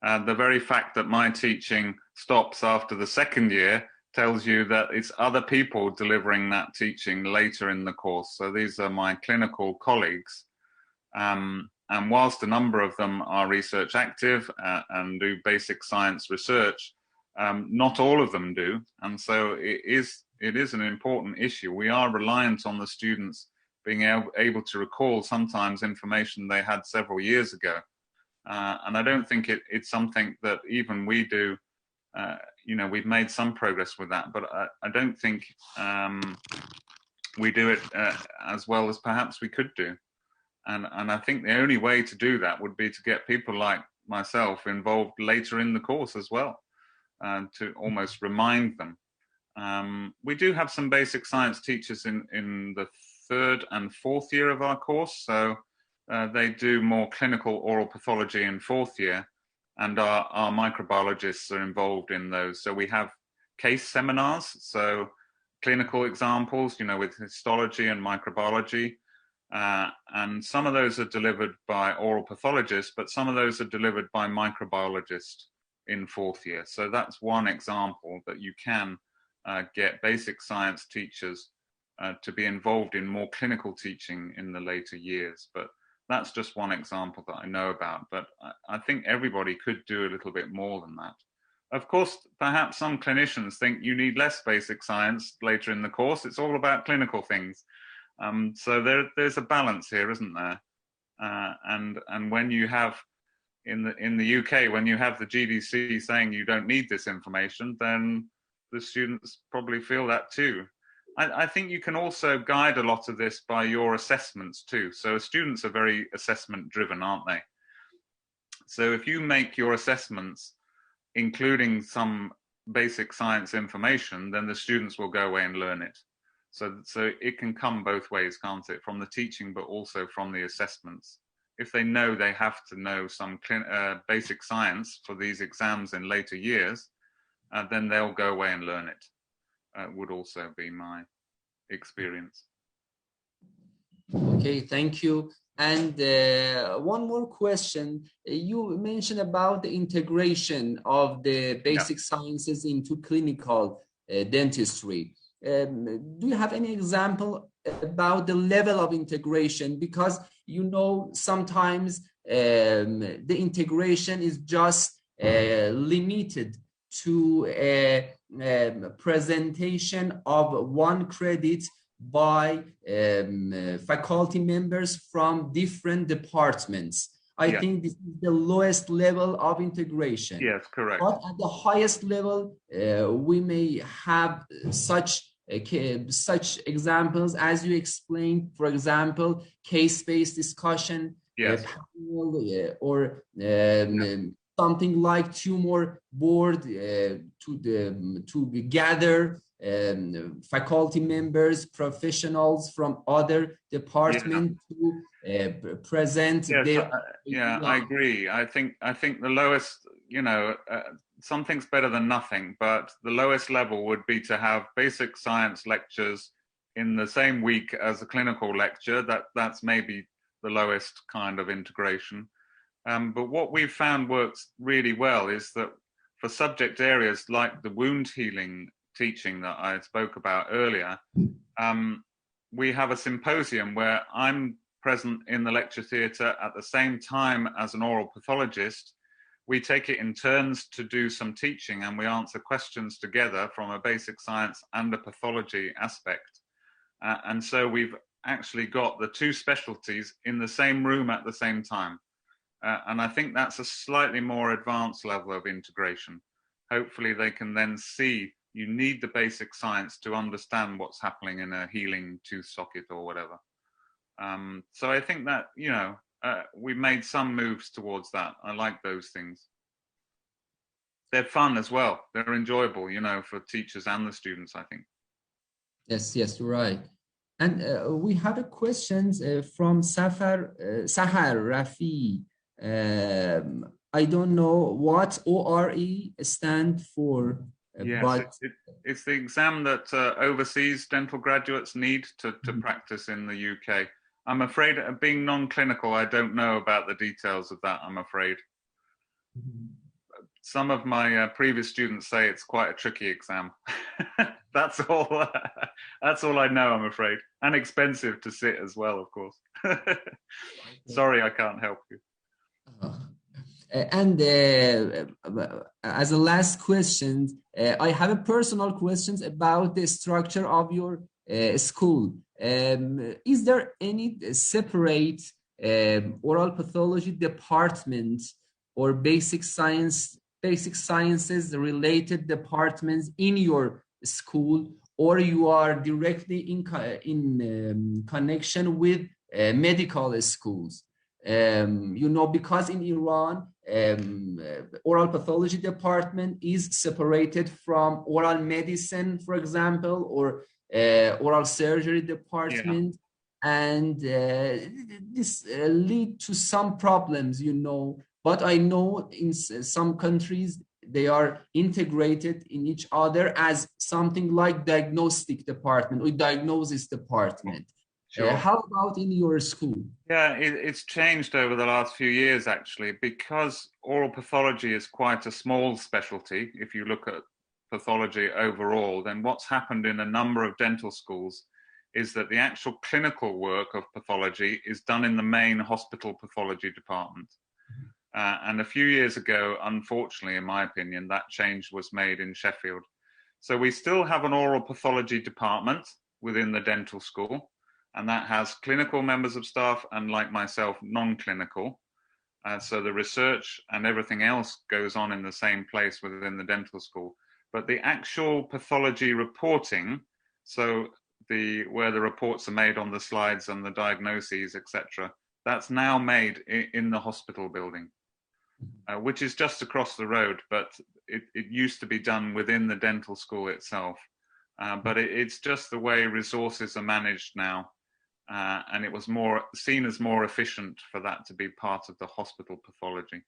the very fact that my teaching stops after the 2nd year tells you that it's other people delivering that teaching later in the course. So these are my clinical colleagues. And whilst a number of them are research active and do basic science research, not all of them do. And so it is an important issue. We are reliant on the students being able to recall sometimes information they had several years ago. And I don't think it's something that even we do. We've made some progress with that, but I don't think we do it as well as perhaps we could do. And I think the only way to do that would be to get people like myself involved later in the course as well, to almost remind them. We do have some basic science teachers in the 3rd and 4th year of our course, so they do more clinical oral pathology in 4th year, and our microbiologists are involved in those. So we have case seminars, so clinical examples, with histology and microbiology, and some of those are delivered by oral pathologists, but some of those are delivered by microbiologists in 4th year. So that's one example that you can get basic science teachers to be involved in more clinical teaching in the later years. But that's just one example that I know about. But I think everybody could do a little bit more than that. Of course, perhaps some clinicians think you need less basic science later in the course. It's all about clinical things. So there's a balance here, isn't there? And when you have, in the UK, when you have the GDC saying you don't need this information, then the students probably feel that too. I think you can also guide a lot of this by your assessments too. So students are very assessment driven, aren't they? So if you make your assessments including some basic science information, then the students will go away and learn it. So it can come both ways, can't it? From the teaching, but also from the assessments. If they know they have to know some basic science for these exams in later years, then they'll go away and learn it. Would also be my experience. Okay, thank you. And one more question. You mentioned about the integration of the basic sciences into clinical dentistry. Do you have any example about the level of integration? Because sometimes the integration is just limited to a presentation of one credit by faculty members from different departments. I think this is the lowest level of integration. Yes, correct. But at the highest level, we may have such such examples as you explained, for example, case-based discussion, Yes. panel, or something like tumor board to gather faculty members, professionals from other departments to present their. Yeah, I agree. I think the lowest, something's better than nothing, but the lowest level would be to have basic science lectures in the same week as a clinical lecture. That's maybe the lowest kind of integration. But what we've found works really well is that for subject areas like the wound healing teaching that I spoke about earlier, we have a symposium where I'm present in the lecture theatre at the same time as an oral pathologist. We take it in turns to do some teaching, and we answer questions together from a basic science and a pathology aspect. And so we've actually got the two specialties in the same room at the same time. And I think that's a slightly more advanced level of integration. Hopefully they can then see you need the basic science to understand what's happening in a healing tooth socket or whatever. So I think that, we made some moves towards that. I like those things. They're fun as well. They're enjoyable, for teachers and the students, I think. Yes, you're right. And we have a question from Sahar Rafi. I don't know what ORE stand for. Yes, but it's the exam that overseas dental graduates need to practice in the UK. I'm afraid, being non-clinical, I don't know about the details of that, I'm afraid. Some of my previous students say it's quite a tricky exam. That's all I know, I'm afraid. And expensive to sit as well, of course. Sorry, I can't help you. And as a last question, I have a personal questions about the structure of your school. Is there any separate oral pathology department or basic sciences related departments in your school, or you are directly in connection with medical schools? Because in Iran, oral pathology department is separated from oral medicine, for example, or oral surgery department. And this lead to some problems, but I know in some countries they are integrated in each other as something like diagnostic department or diagnosis department. Sure. How about in your school? Yeah, it's changed over the last few years, actually, because oral pathology is quite a small specialty. If you look at pathology overall, then what's happened in a number of dental schools is that the actual clinical work of pathology is done in the main hospital pathology department. And a few years ago, unfortunately, in my opinion, that change was made in Sheffield. So we still have an oral pathology department within the dental school, and that has clinical members of staff and, like myself, non-clinical. So the research and everything else goes on in the same place within the dental school. But the actual pathology reporting, so where the reports are made on the slides and the diagnoses, etc., that's now made in the hospital building, which is just across the road, but it used to be done within the dental school itself. But it's just the way resources are managed now. And it was seen as more efficient for that to be part of the hospital pathology.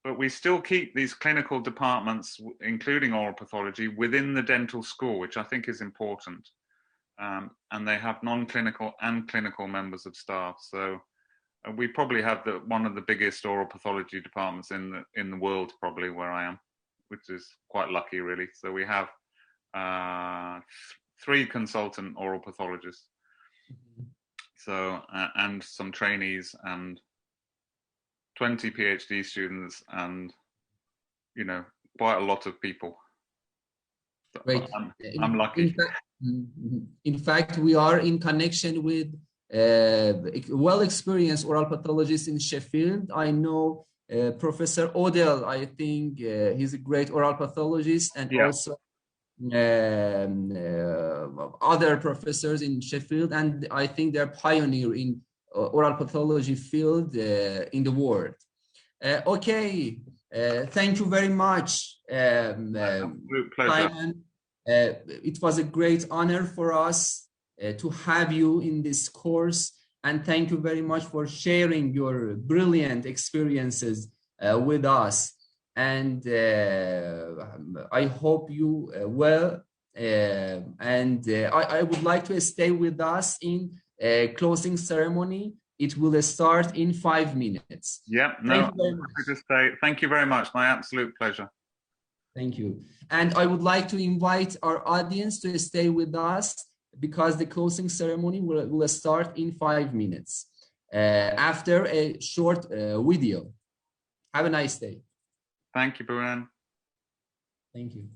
But we still keep these clinical departments, including oral pathology, within the dental school, which I think is important. And they have non-clinical and clinical members of staff. So we probably have one of the biggest oral pathology departments in the world, probably where I am, which is quite lucky, really. So we have 3 consultant oral pathologists. So, and some trainees and 20 PhD students and, quite a lot of people. Great. I'm lucky. In fact, we are in connection with well-experienced oral pathologists in Sheffield. I know Professor Odell, I think he's a great oral pathologist, and also other professors in Sheffield, and I think they're pioneer in oral pathology field in the world. Okay, thank you very much, Absolute pleasure. Simon. It was a great honor for us to have you in this course, and thank you very much for sharing your brilliant experiences with us. And I hope you well. I would like to stay with us in closing ceremony. It will start in 5 minutes. Yeah, no, I'm happy to stay. Thank you very much. My absolute pleasure. Thank you. And I would like to invite our audience to stay with us because the closing ceremony will start in 5 minutes after a short video. Have a nice day. Thank you, Buran. Thank you.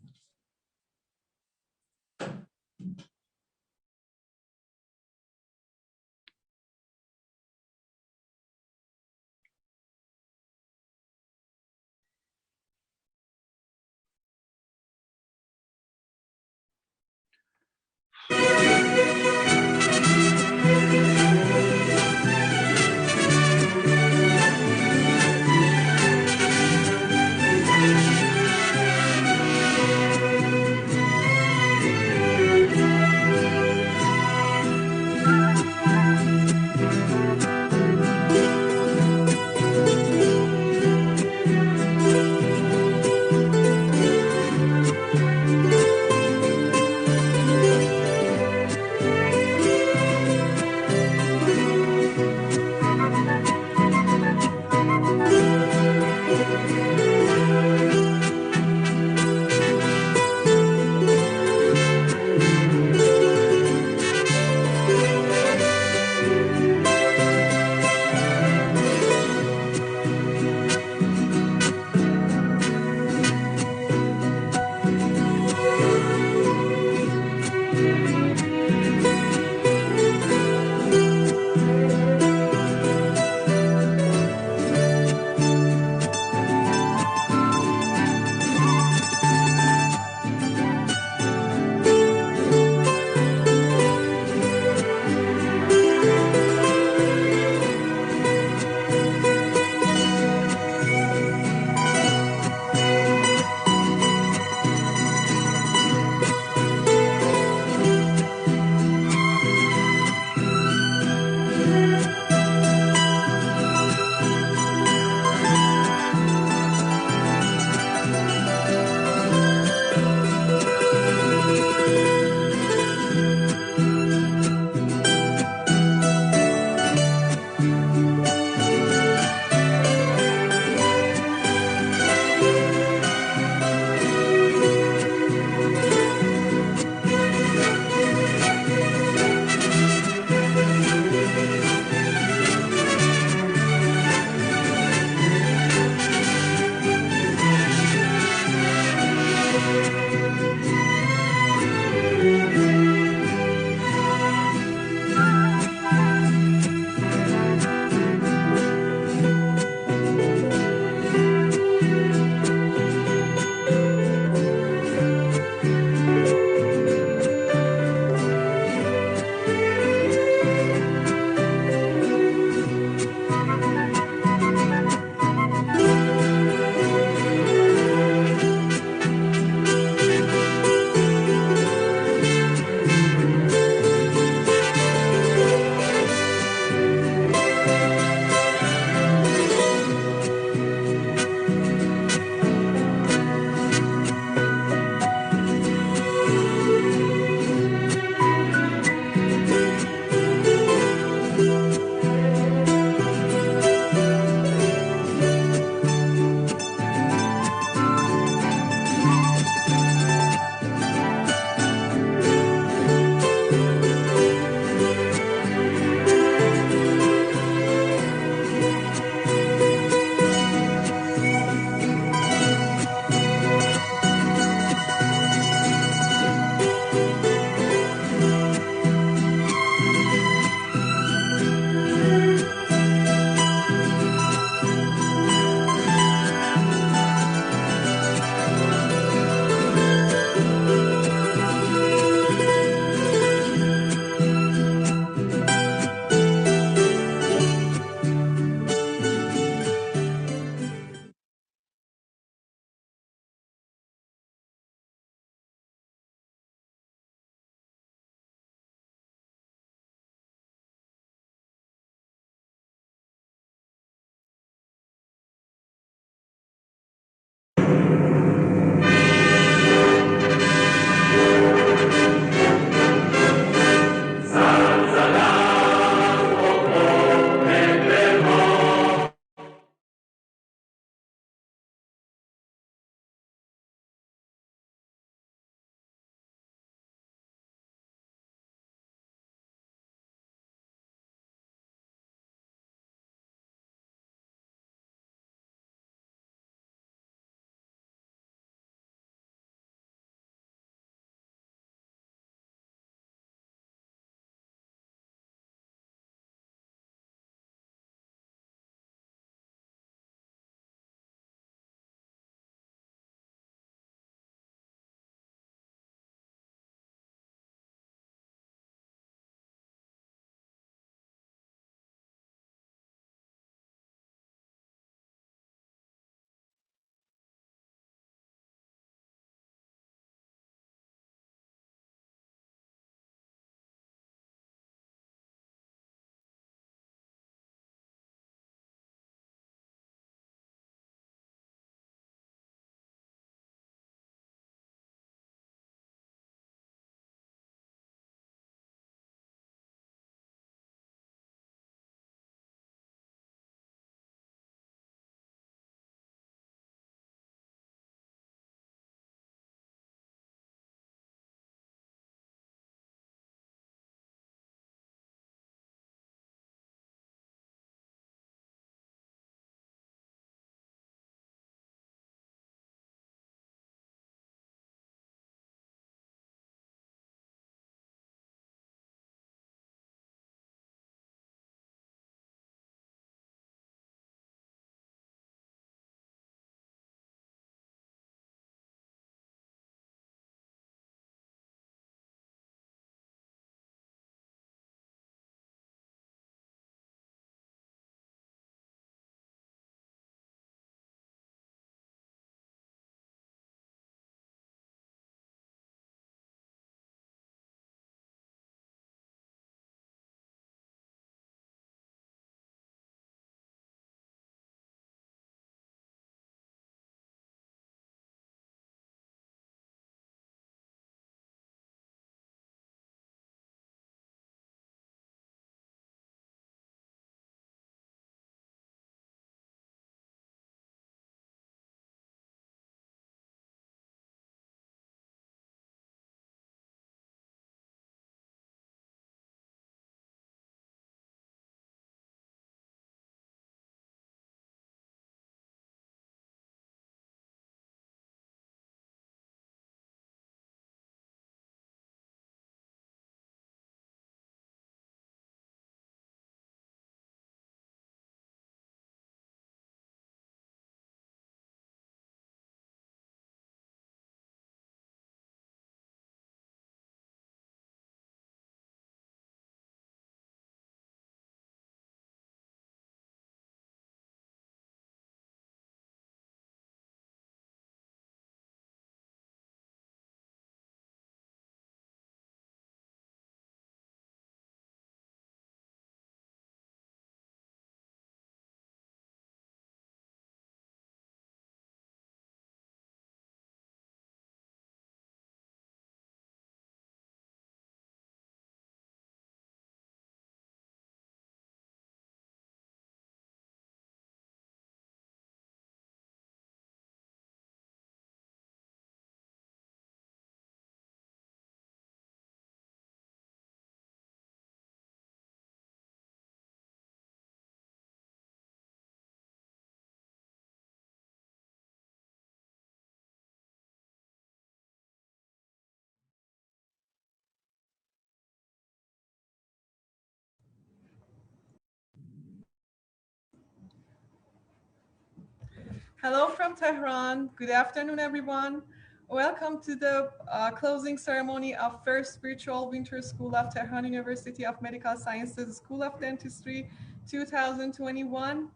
Hello from Tehran. Good afternoon, everyone. Welcome to the closing ceremony of first virtual winter school of Tehran University of Medical Sciences School of Dentistry 2021.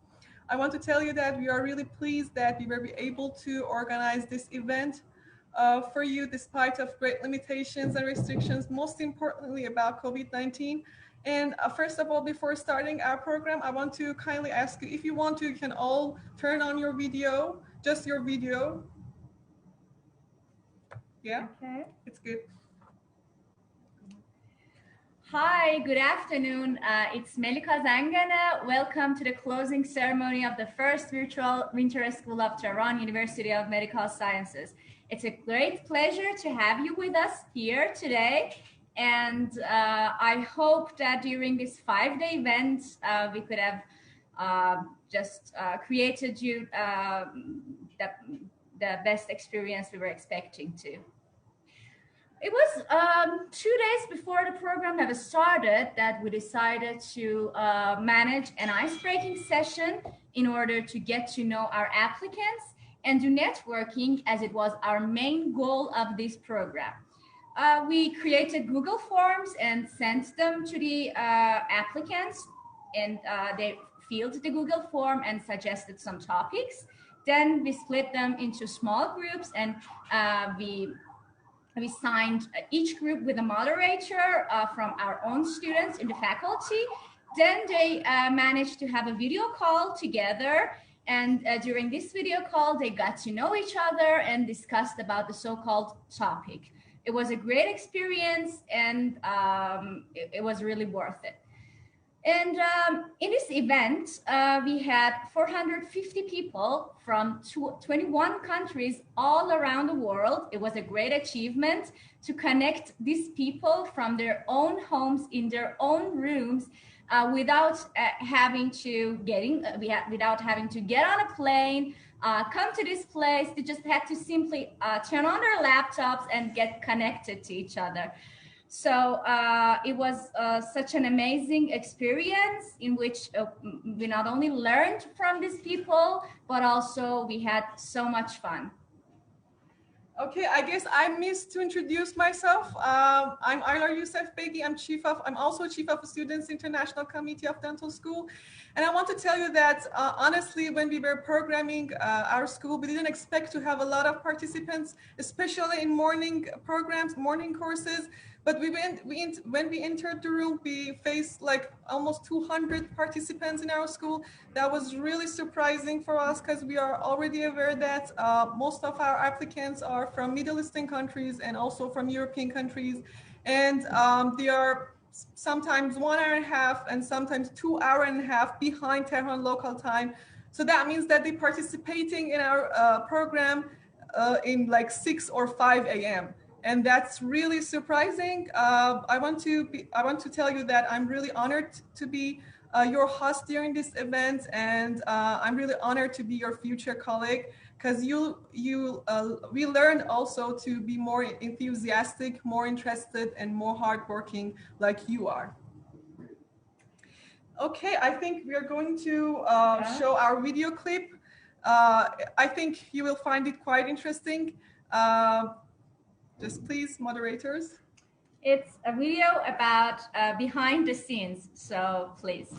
I want to tell you that we are really pleased that we were able to organize this event for you despite of great limitations and restrictions, most importantly about COVID-19. And first of all, before starting our program, I want to kindly ask you, if you want to, you can all turn on your video, just your video. Yeah, Okay. it's good. Hi, good afternoon. It's Melika Zangana. Welcome to the closing ceremony of the first virtual winter school of Tehran University of Medical Sciences. It's a great pleasure to have you with us here today. And I hope that during this 5-day event, we could have just created you the best experience we were expecting to. It was 2 days before the program ever started that we decided to manage an ice-breaking session in order to get to know our applicants and do networking, as it was our main goal of this program. We created Google Forms and sent them to the applicants, and they filled the Google form and suggested some topics. Then we split them into small groups, and we signed each group with a moderator from our own students in the faculty. Then they managed to have a video call together. And during this video call, they got to know each other and discussed about the so-called topic. It was a great experience, and it was really worth it. And in this event, we had 450 people from 21 countries all around the world. It was a great achievement to connect these people from their own homes in their own rooms without having to get on a plane, come to this place. They just had to simply turn on their laptops and get connected to each other. So it was such an amazing experience in which we not only learned from these people, but also we had so much fun. Okay, I guess I missed to introduce myself. I'm Aylar Youssef Begi. I'm also chief of Students International Committee of Dental School. And I want to tell you that honestly, when we were programming our school, we didn't expect to have a lot of participants, especially in morning programs, morning courses. But when we entered the room, we faced like almost 200 participants in our school. That was really surprising for us because we are already aware that most of our applicants are from Middle Eastern countries and also from European countries. And they are sometimes 1 hour and a half and sometimes 2 hours and a half behind Tehran local time. So that means that they're participating in our program in like 6 or 5 a.m. And that's really surprising. I want to tell you that I'm really honored to be your host during this event, and I'm really honored to be your future colleague, because we learned also to be more enthusiastic, more interested, and more hardworking like you are. Okay, I think we are going to show our video clip. I think you will find it quite interesting. Just please, moderators. It's a video about behind the scenes, so please.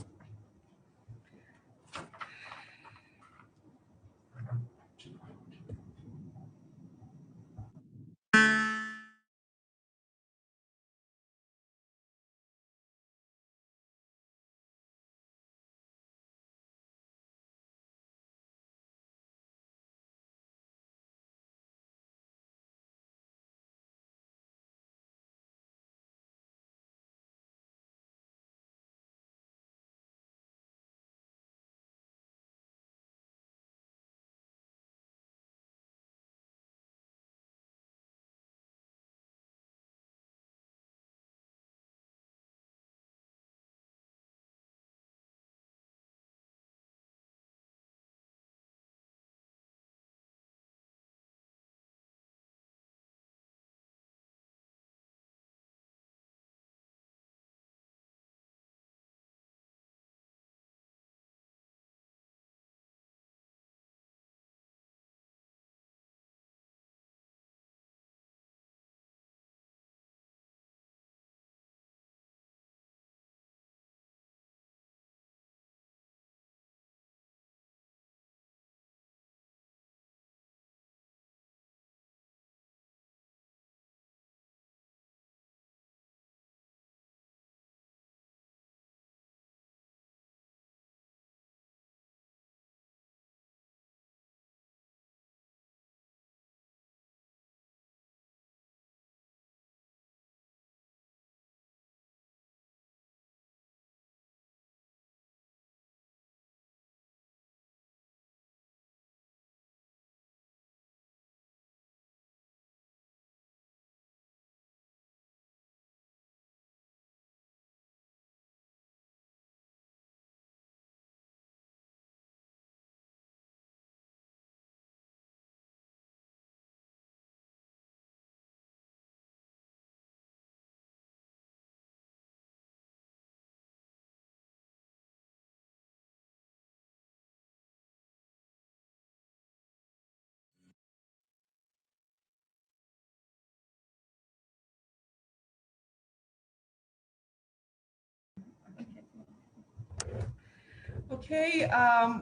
Okay, I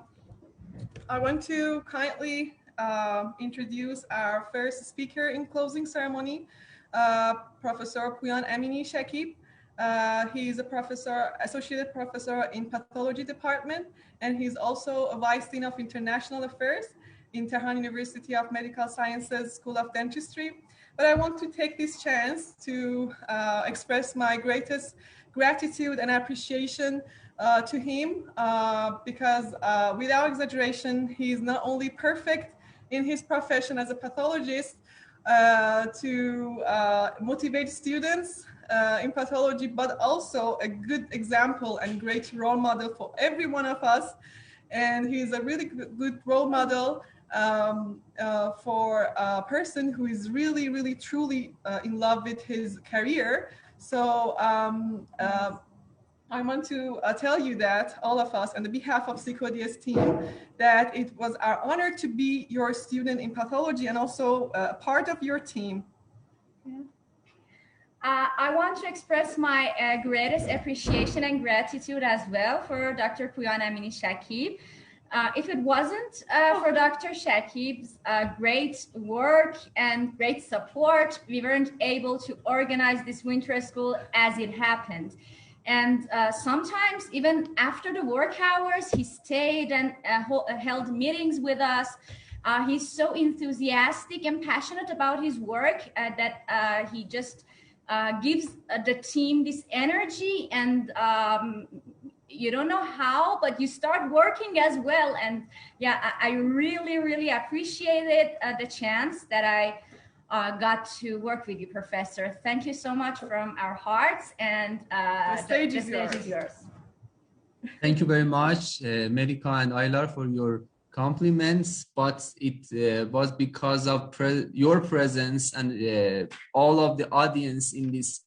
want to kindly introduce our first speaker in closing ceremony, Professor Puyan Amini Shakib. He is a professor, associate professor in pathology department, and he's also a vice dean of international affairs in Tehran University of Medical Sciences School of Dentistry. But I want to take this chance to express my greatest gratitude and appreciation to him because without exaggeration, he is not only perfect in his profession as a pathologist to motivate students in pathology, but also a good example and great role model for every one of us. And he's a really good role model for a person who is really, really, truly in love with his career. So I want to tell you that all of us, on the behalf of CCODS team, that it was our honor to be your student in pathology and also part of your team. Yeah. I want to express my greatest appreciation and gratitude as well for Dr. Puyan Amini Shakib. If it wasn't for Dr. Shakib's great work and great support, we weren't able to organize this winter school as it happened. And sometimes even after the work hours, he stayed and held meetings with us. He's so enthusiastic and passionate about his work that he just gives the team this energy, and you don't know how, but you start working as well. And yeah, I really, really appreciated the chance that I got to work with you, Professor. Thank you so much from our hearts, and the stage is yours. Thank you very much, Medica and Aylar, for your compliments, but it was because of your presence and all of the audience in this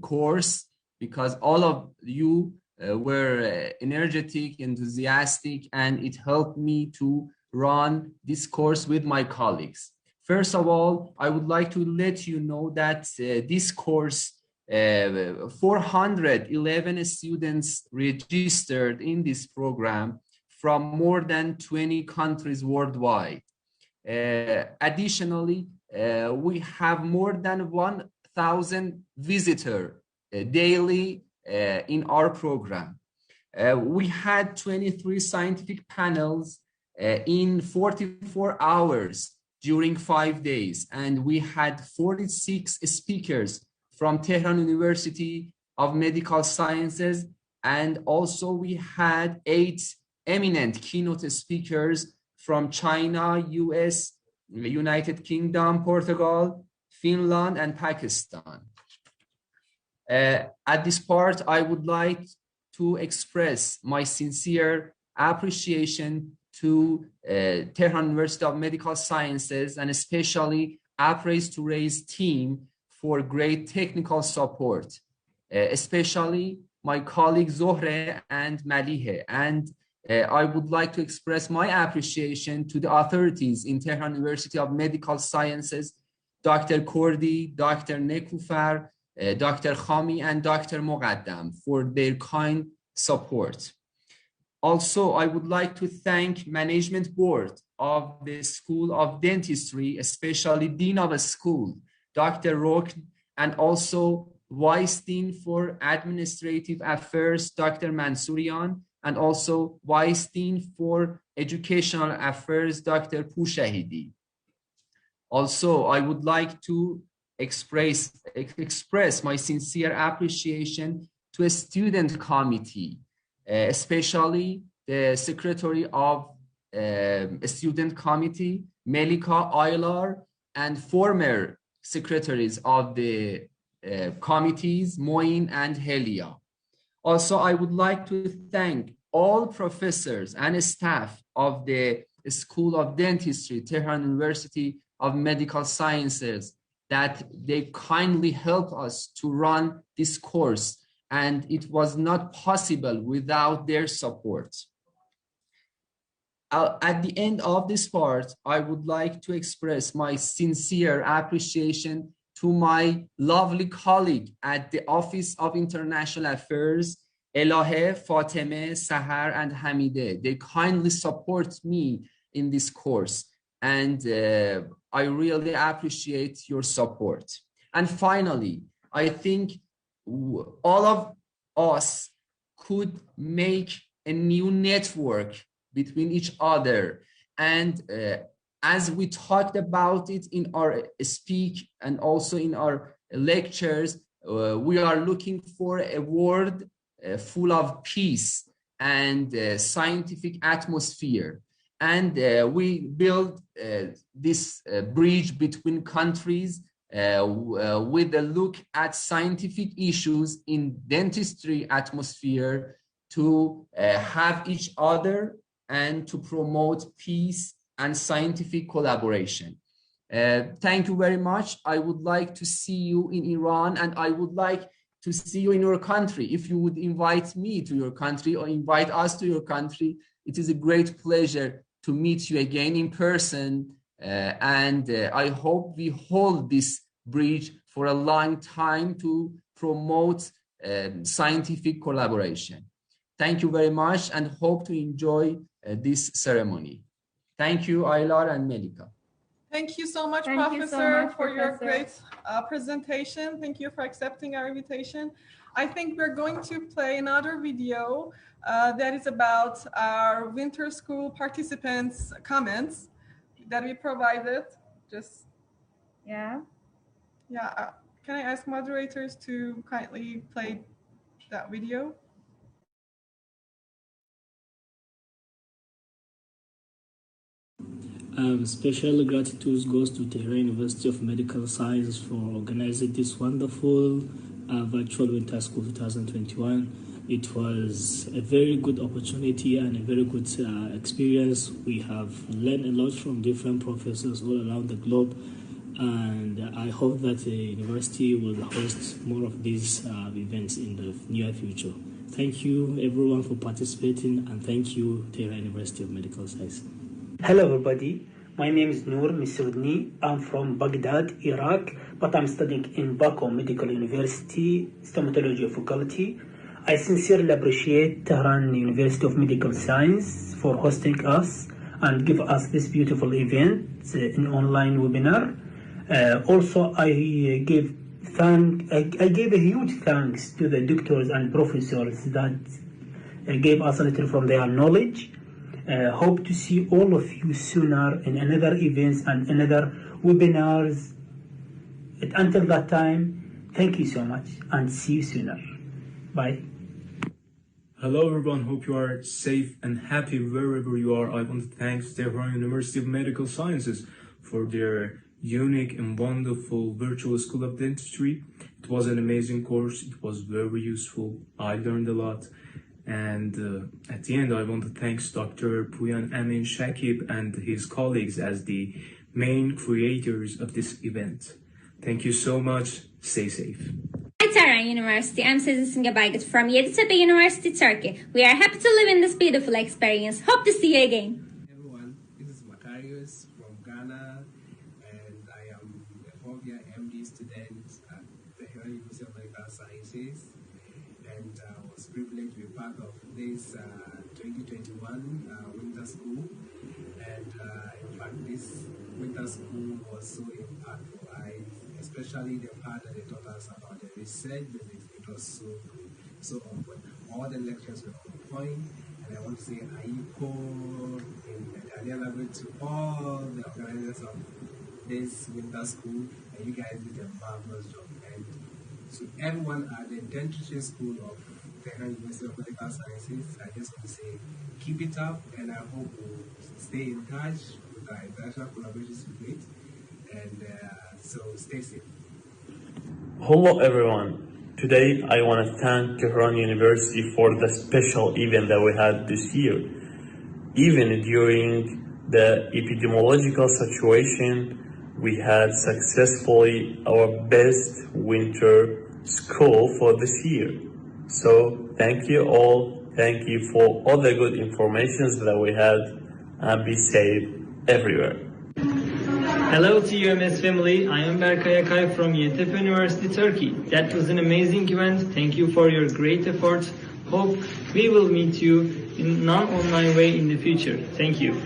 course, because all of you were energetic, enthusiastic, and it helped me to run this course with my colleagues. First of all, I would like to let you know that this course, 411 students registered in this program from more than 20 countries worldwide. Additionally, we have more than 1,000 visitors daily in our program. We had 23 scientific panels in 44 hours during 5 days, and we had 46 speakers from Tehran University of Medical Sciences, and also we had 8 eminent keynote speakers from China, US, United Kingdom, Portugal, Finland, and Pakistan. At this part, I would like to express my sincere appreciation to Tehran University of Medical Sciences, and especially Appraise to Raise team for great technical support, especially my colleagues Zohre and Malihe. And I would like to express my appreciation to the authorities in Tehran University of Medical Sciences, Dr. Kordi, Dr. Nekufar, Dr. Khami, and Dr. Mogaddam for their kind support. Also, I would like to thank Management Board of the School of Dentistry, especially Dean of a School, Dr. Rokn, and also Vice Dean for Administrative Affairs, Dr. Mansourian, and also Vice Dean for Educational Affairs, Dr. Poushahidi. Also, I would like to express my sincere appreciation to a student committee, especially the secretary of a student committee, Melika Aylar, and former secretaries of the committees, Moin and Helia. Also, I would like to thank all professors and staff of the School of Dentistry, Tehran University of Medical Sciences, that they kindly helped us to run this course, and it was not possible without their support. At the end of this part, I would like to express my sincere appreciation to my lovely colleague at the Office of International Affairs, Elahe, Fateme, Sahar, and Hamide. They kindly support me in this course, and I really appreciate your support. And finally, I think all of us could make a new network between each other. And as we talked about it in our speak and also in our lectures, we are looking for a world full of peace and scientific atmosphere. And we build this bridge between countries with a look at scientific issues in dentistry atmosphere to have each other and to promote peace and scientific collaboration. Thank you very much. I would like to see you in Iran, and I would like to see you in your country. If you would invite me to your country or invite us to your country, it is a great pleasure to meet you again in person. And I hope we hold this bridge for a long time to promote scientific collaboration. Thank you very much, and hope to enjoy this ceremony. Thank you, Aylar and Melika. Thank you so much, Thank Professor, you so much, for your Professor. great presentation. Thank you for accepting our invitation. I think we're going to play another video that is about our winter school participants' comments that we provided. Yeah. Can I ask moderators to kindly play that video? Special gratitude goes to Tehran University of Medical Sciences for organizing this wonderful virtual winter school 2021. It was a very good opportunity and a very good experience. We have learned a lot from different professors all around the globe, and I hope that the university will host more of these events in the near future. Thank you everyone for participating, and thank you Tehran University of Medical Sciences. Hello everybody, my name is Noor Misoudni. I'm from Baghdad, Iraq, but I'm studying in Baku Medical University, Stomatology Faculty. I sincerely appreciate Tehran University of Medical Science for hosting us and give us this beautiful event, an online webinar. Also, I gave a huge thanks to the doctors and professors that gave us a little from their knowledge. Hope to see all of you sooner in another events and another webinars. Until that time, thank you so much and see you sooner. Bye. Hello everyone, hope you are safe and happy wherever you are. I want to thank Tehran University of Medical Sciences for their unique and wonderful virtual school of dentistry. It was an amazing course, it was very useful, I learned a lot. And at the end, I want to thank Dr. Puyan Amin Shakib and his colleagues as the main creators of this event. Thank you so much. Stay safe. Hi Tehran University, I'm Sezin Singabagat from Yeditepe University, Turkey. We are happy to live in this beautiful experience. Hope to see you again. Everyone, this is Macarius from Ghana, and I am a 4-year MD student at Tehran University of Medical Sciences. And I was privileged to be part of this 2021 winter school. And in fact, this winter school was so impactful. Especially the part that they taught us about the research basics, it was so good, so on point. All the lectures were on point, and I want to say Aiko in the Italian language to all the organizers of this winter school, and you guys did a marvelous job. And to everyone at the dentistry school of Tehran University of Medical Sciences, I just want to say keep it up, and I hope we'll stay in touch with our international collaborations with it. And so stay safe. Hello everyone. Today I want to thank Tehran University for the special event that we had this year. Even during the epidemiological situation, we had successfully our best winter school for this year. So thank you all. Thank you for all the good informations that we had, and be safe everywhere. Hello to UMS family, I am Berkay Akay from Yeditepe University, Turkey. That was an amazing event. Thank you for your great effort. Hope we will meet you in non-online way in the future. Thank you.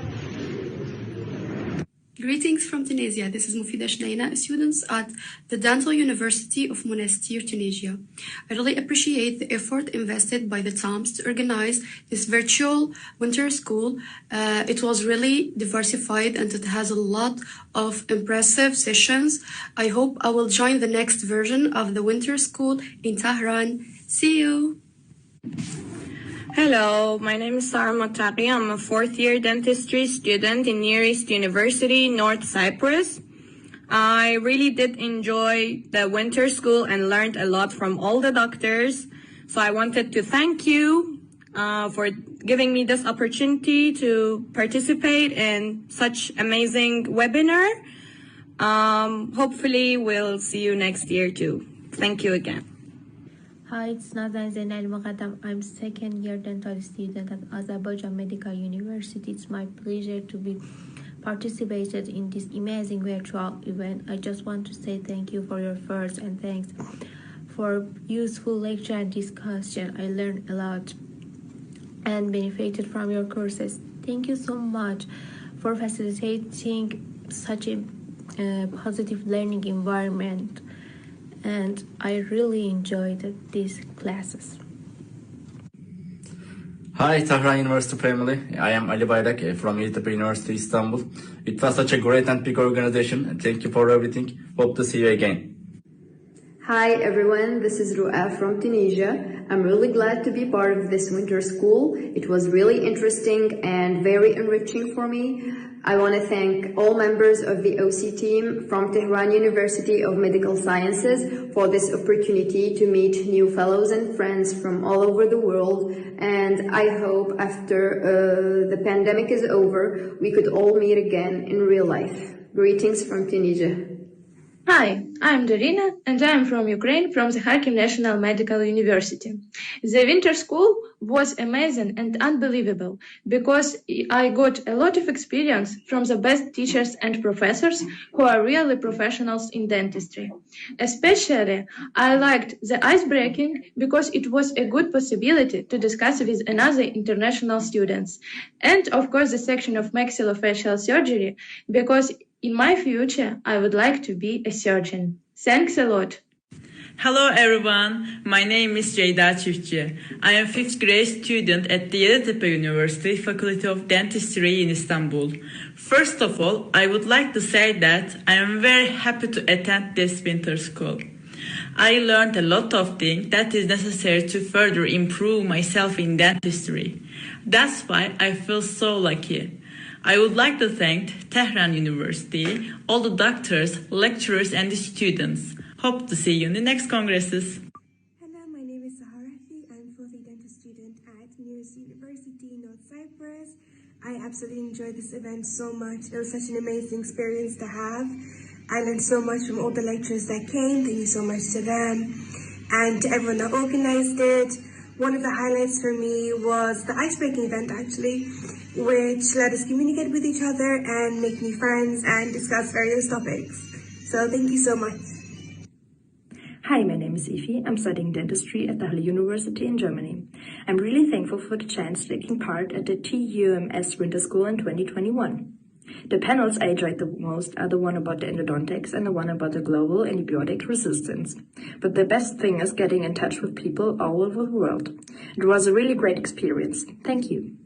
Greetings from Tunisia. This is Mufida Shnaina, a student at the Dental University of Monastir, Tunisia. I really appreciate the effort invested by the TUMS to organize this virtual winter school. It was really diversified and it has a lot of impressive sessions. I hope I will join the next version of the winter school in Tehran. See you! Hello, my name is Sarah Motaki. I'm a fourth-year dentistry student in Near East University, North Cyprus. I really did enjoy the winter school and learned a lot from all the doctors. So I wanted to thank you for giving me this opportunity to participate in such amazing webinar. Hopefully we'll see you next year too. Thank you again. Hi, it's Nazan Zainal Muqaddam. I'm second year dental student at Azerbaijan Medical University. It's my pleasure to be participated in this amazing virtual event. I just want to say thank you for your efforts and thanks for useful lecture and discussion. I learned a lot and benefited from your courses. Thank you so much for facilitating such a positive learning environment. And I really enjoyed these classes. Hi, Tehran University family. I am Ali Bayrak from Yeditepe University, Istanbul. It was such a great and big organization. Thank you for everything. Hope to see you again. Hi everyone, this is Ru'a from Tunisia. I'm really glad to be part of this winter school. It was really interesting and very enriching for me. I want to thank all members of the OC team from Tehran University of Medical Sciences for this opportunity to meet new fellows and friends from all over the world. And I hope after the pandemic is over, we could all meet again in real life. Greetings from Tunisia. Hi, I'm Darina and I'm from Ukraine from the Kharkiv National Medical University. The winter school was amazing and unbelievable because I got a lot of experience from the best teachers and professors who are really professionals in dentistry. Especially, I liked the ice breaking because it was a good possibility to discuss with another international students. And of course, the section of maxillofacial surgery because in my future, I would like to be a surgeon. Thanks a lot. Hello everyone, my name is Ceyda Çiftçi. I am 5th grade student at the Yeditepe University Faculty of Dentistry in Istanbul. First of all, I would like to say that I am very happy to attend this winter school. I learned a lot of things that is necessary to further improve myself in dentistry. That's why I feel so lucky. I would like to thank Tehran University, all the doctors, lecturers, and the students. Hope to see you in the next congresses. Hello, my name is Saharafi. I'm a fourth-year dental student at Nearest University, North Cyprus. I absolutely enjoyed this event so much. It was such an amazing experience to have. I learned so much from all the lecturers that came. Thank you so much to them and to everyone that organized it. One of the highlights for me was the ice-breaking event, actually, which let us communicate with each other and make new friends and discuss various topics. So thank you so much. Hi, my name is Ifi. I'm studying dentistry at the Halle University in Germany. I'm really thankful for the chance taking part at the TUMS Winter School in 2021. The panels I enjoyed the most are the one about the endodontics and the one about the global antibiotic resistance. But the best thing is getting in touch with people all over the world. It was a really great experience. Thank you.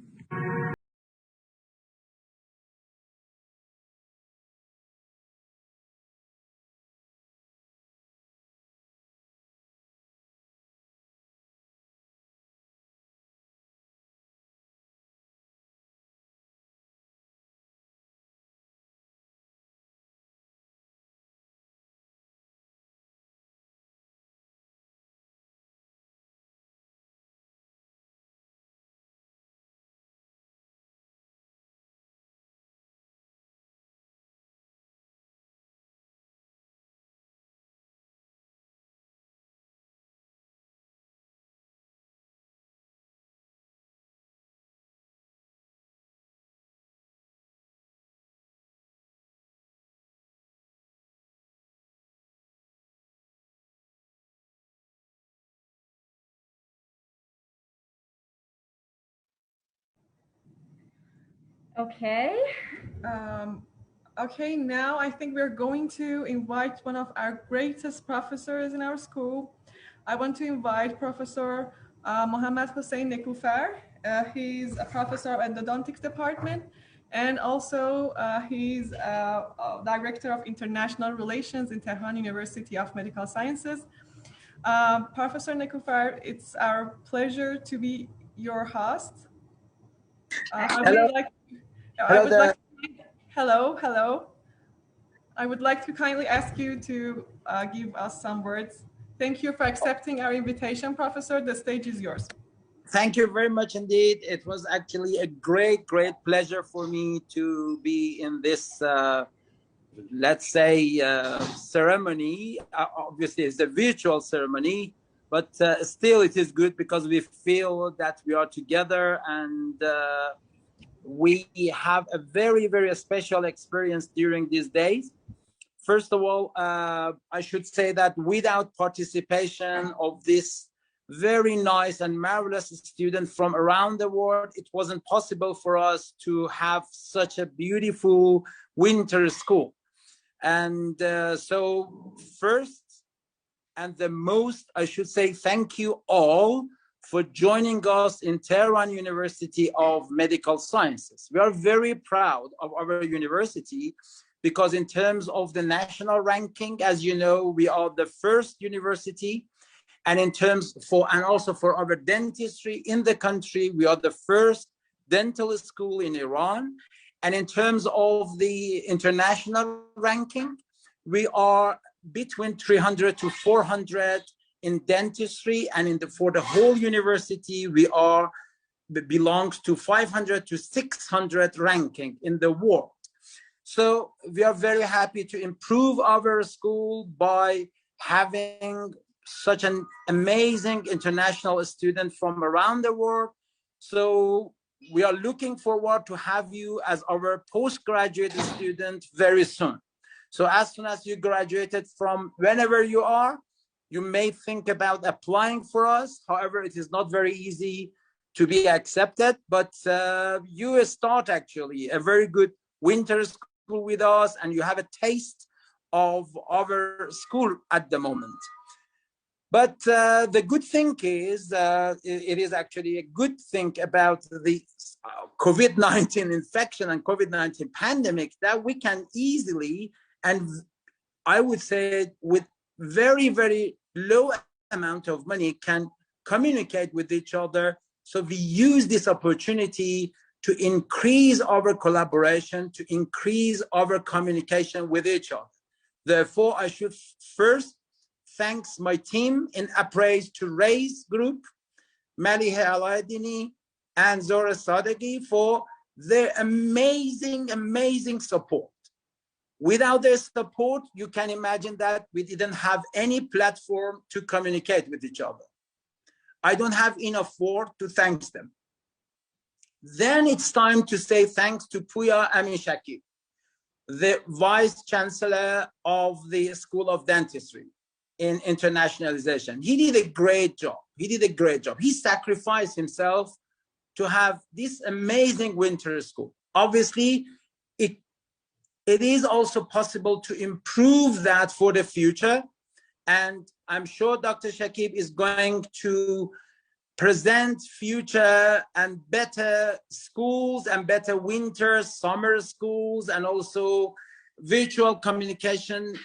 Okay. Okay, now I think we're going to invite one of our greatest professors in our school. I want to invite Professor Mohammad Hussein Nekufar. He's a professor at the Odontics department, and also he's Director of International Relations in Tehran University of Medical Sciences. Professor Nekufar, it's our pleasure to be your host. Hello. Hello. I would like to kindly ask you to give us some words. Thank you for accepting our invitation, Professor. The stage is yours. Thank you very much indeed. It was actually a great pleasure for me to be in this, let's say, ceremony. Obviously, it's a virtual ceremony, but still it is good because we feel that we are together and we have a very special experience during these days. First of all, I should say that without participation of this very nice and marvelous student from around the world, it wasn't possible for us to have such a beautiful winter school. And so first and the most, I should say thank you all for joining us in Tehran University of Medical Sciences. We are very proud of our university because in terms of the national ranking, as you know, we are the first university. And in terms and also for our dentistry in the country, we are the first dental school in Iran. And in terms of the international ranking, we are between 300 to 400 in dentistry, and for the whole university, we belongs to 500 to 600 ranking in the world. So we are very happy to improve our school by having such an amazing international student from around the world. So we are looking forward to have you as our postgraduate student very soon. So as soon as you graduated from whenever you are, you may think about applying for us. However, it is not very easy to be accepted, but you start actually a very good winter school with us, and you have a taste of our school at the moment. But the good thing is, it is actually a good thing about the COVID-19 infection and COVID-19 pandemic that we can easily, and I would say with very low amount of money, can communicate with each other. So we use this opportunity to increase our collaboration, to increase our communication with each other. Therefore, I should first thank my team in Appraise to Raise group, Malihe Aladdini and Zora Sadeghi, for their amazing support. Without their support, you can imagine that we didn't have any platform to communicate with each other. I don't have enough word to thank them. Then it's time to say thanks to Puya Amin Shakib, the Vice Chancellor of the School of Dentistry in internationalization. He did a great job. He sacrificed himself to have this amazing winter school. Obviously, it is also possible to improve that for the future. And I'm sure Dr. Shakib is going to present future and better schools and better winter, summer schools, and also virtual communication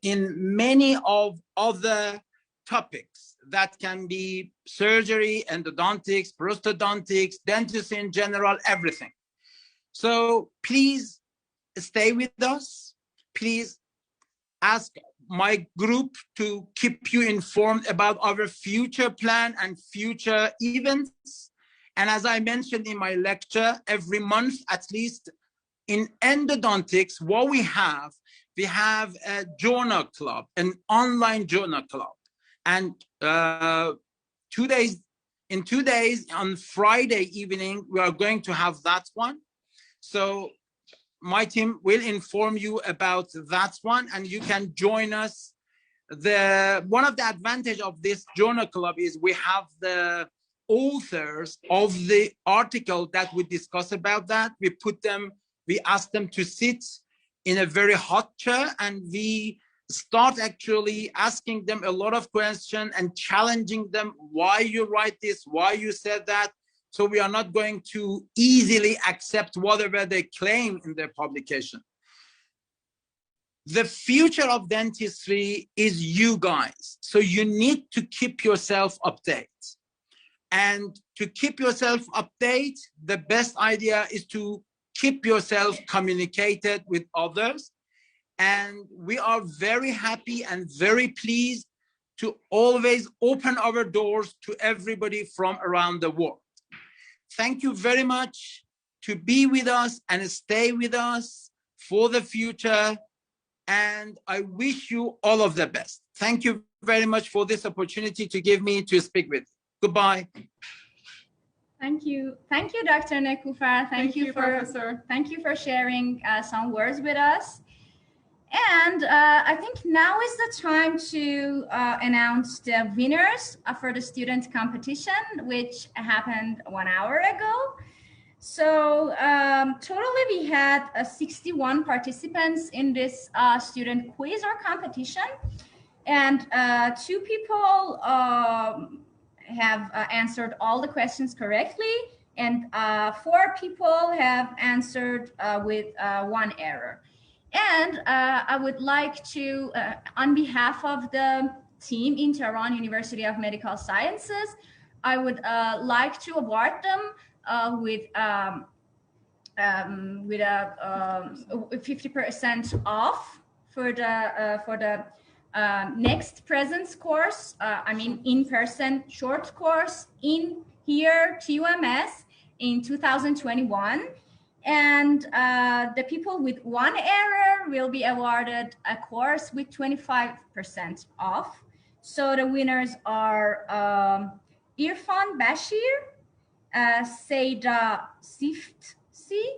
in many of other topics that can be surgery, endodontics, prosthodontics, dentistry in general, everything. So please stay with us. Please ask my group to keep you informed about our future plan and future events. And as I mentioned in my lecture, every month at least in endodontics, what we have a journal club, an online journal club. And 2 days, on Friday evening, we are going to have that one. So my team will inform you about that one, and you can join us. One of the advantages of this journal club is we have the authors of the article that we discuss about that. We ask them to sit in a very hot chair, and we start actually asking them a lot of questions and challenging them, why you write this, why you said that. So we are not going to easily accept whatever they claim in their publication. The future of dentistry is you guys. So you need to keep yourself updated. And to keep yourself updated, the best idea is to keep yourself communicated with others. And we are very happy and very pleased to always open our doors to everybody from around the world. Thank you very much to be with us and stay with us for the future. And I wish you all of the best. Thank you very much for this opportunity to give me to speak with you. Goodbye. Thank you. Thank you, Dr. Nekufar. Thank you, Professor. Thank you for sharing some words with us. And I think now is the time to announce the winners for the student competition, which happened 1 hour ago. So totally we had 61 participants in this student quiz or competition. And 2 people have answered all the questions correctly. And 4 people have answered with 1 error. And I would like to, on behalf of the team in Tehran University of Medical Sciences, I would like to award them with a 50% off for the next presence course. I mean, in-person short course in here TUMS in 2021. And the people with 1 error will be awarded a course with 25% off. So the winners are Irfan Bashir, Seda Siftsi,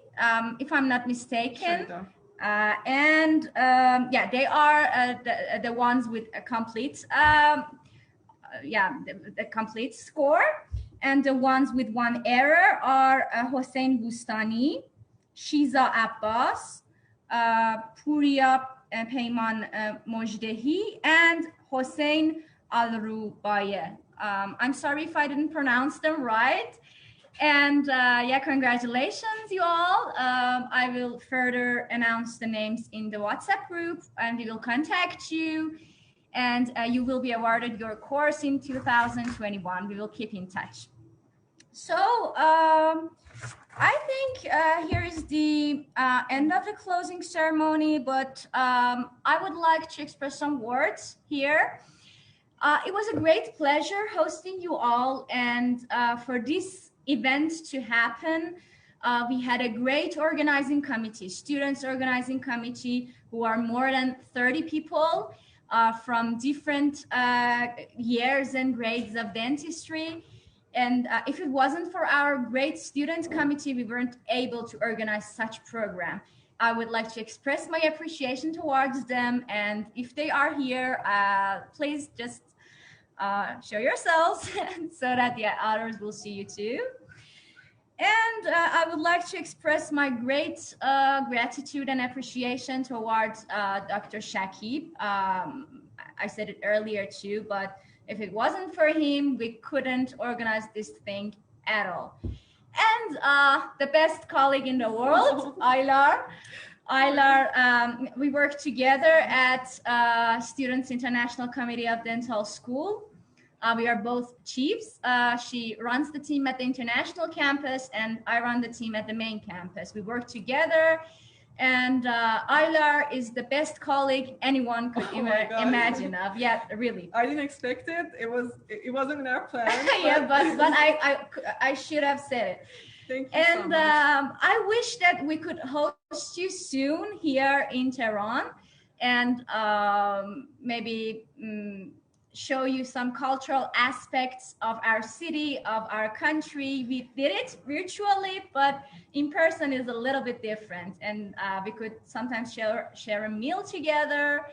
if I'm not mistaken. And yeah, they are the ones with a complete, the complete score. And the ones with 1 error are Hossein Bustani, Shiza Abbas, Puriya Peyman Mojdehi, and Hossein Al-Rubaye. I'm sorry if I didn't pronounce them right. And yeah, congratulations, you all. I will further announce the names in the WhatsApp group, and we will contact you. And you will be awarded your course in 2021. We will keep in touch. So I think here is the end of the closing ceremony, but I would like to express some words here. It was a great pleasure hosting you all, and for this event to happen, we had a great organizing committee, students organizing committee, who are more than 30 people from different years and grades of dentistry. And if it wasn't for our great student committee, we weren't able to organize such program. I would like to express my appreciation towards them. And if they are here, please just show yourselves so that the others will see you too. And I would like to express my great gratitude and appreciation towards Dr. Shakib. I said it earlier too, but if it wasn't for him, we couldn't organize this thing at all. And the best colleague in the world, Aylar. We work together at Students International Committee of Dental School. We are both chiefs. She runs the team at the international campus, and I run the team at the main campus. We work together. And Aylar is the best colleague anyone could imagine of. Yeah, really. I didn't expect it. It wasn't in our plan. Yeah, but I should have said it. Thank you and so much. I wish that we could host you soon here in Tehran, and maybe show you some cultural aspects of our city, of our country. We did it virtually, but in person is a little bit different. And we could sometimes share a meal together.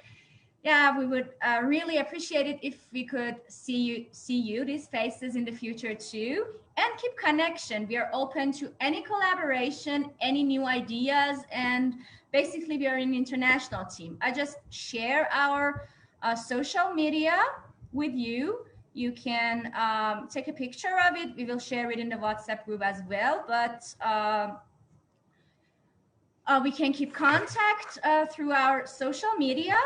yeah, we would really appreciate it if we could see you, these faces in the future too, and keep connection. We are open to any collaboration, any new ideas, and basically we are an international team. I just share our social media with you. You can take a picture of it. We will share it in the WhatsApp group as well, but we can keep contact through our social media.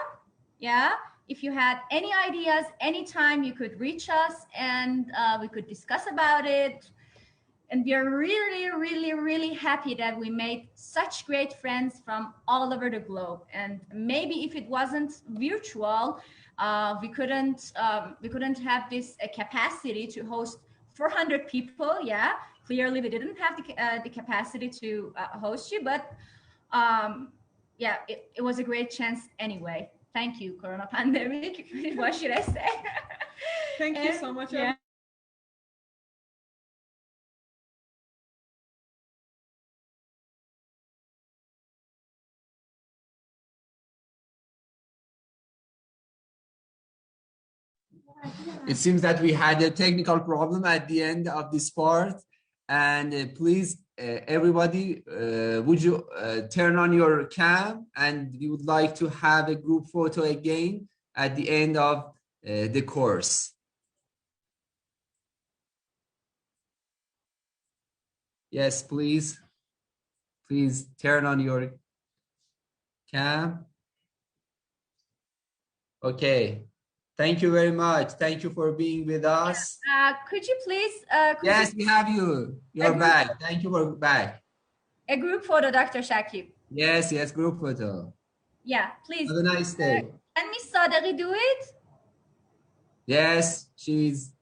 Yeah, if you had any ideas, anytime you could reach us and we could discuss about it. And we are really, really, really happy that we made such great friends from all over the globe. And maybe if it wasn't virtual, we couldn't have this capacity to host 400 people. Yeah, clearly we didn't have the capacity to host you, but yeah, it was a great chance anyway. Thank you, Corona pandemic. What should I say? Thank you so much. Yeah. It seems that we had a technical problem at the end of this part. And please, everybody, would you turn on your cam, and we would like to have a group photo again at the end of the course. Yes, please. Please turn on your cam. Okay. Thank you very much. Thank you for being with us. Could you please? Yes, we have you. You're back. Thank you for back. A group photo, Dr. Shakib. Yes, yes, group photo. Yeah, please. Have a nice day. Can Miss Sadeghi do it? Yes, she's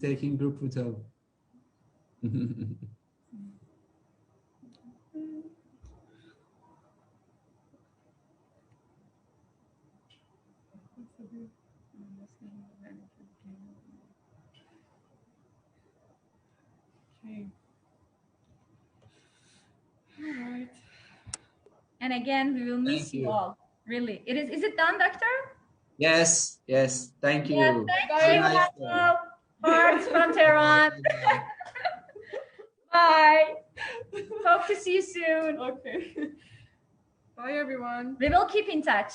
taking group photo. Okay. All right. And again, we will miss you all. Really. Is it done, doctor? Yes, yes. Thank you. Yeah, thank you. Nice Hearts from Tehran. Bye. Hope to see you soon. Okay. Bye, everyone. We will keep in touch.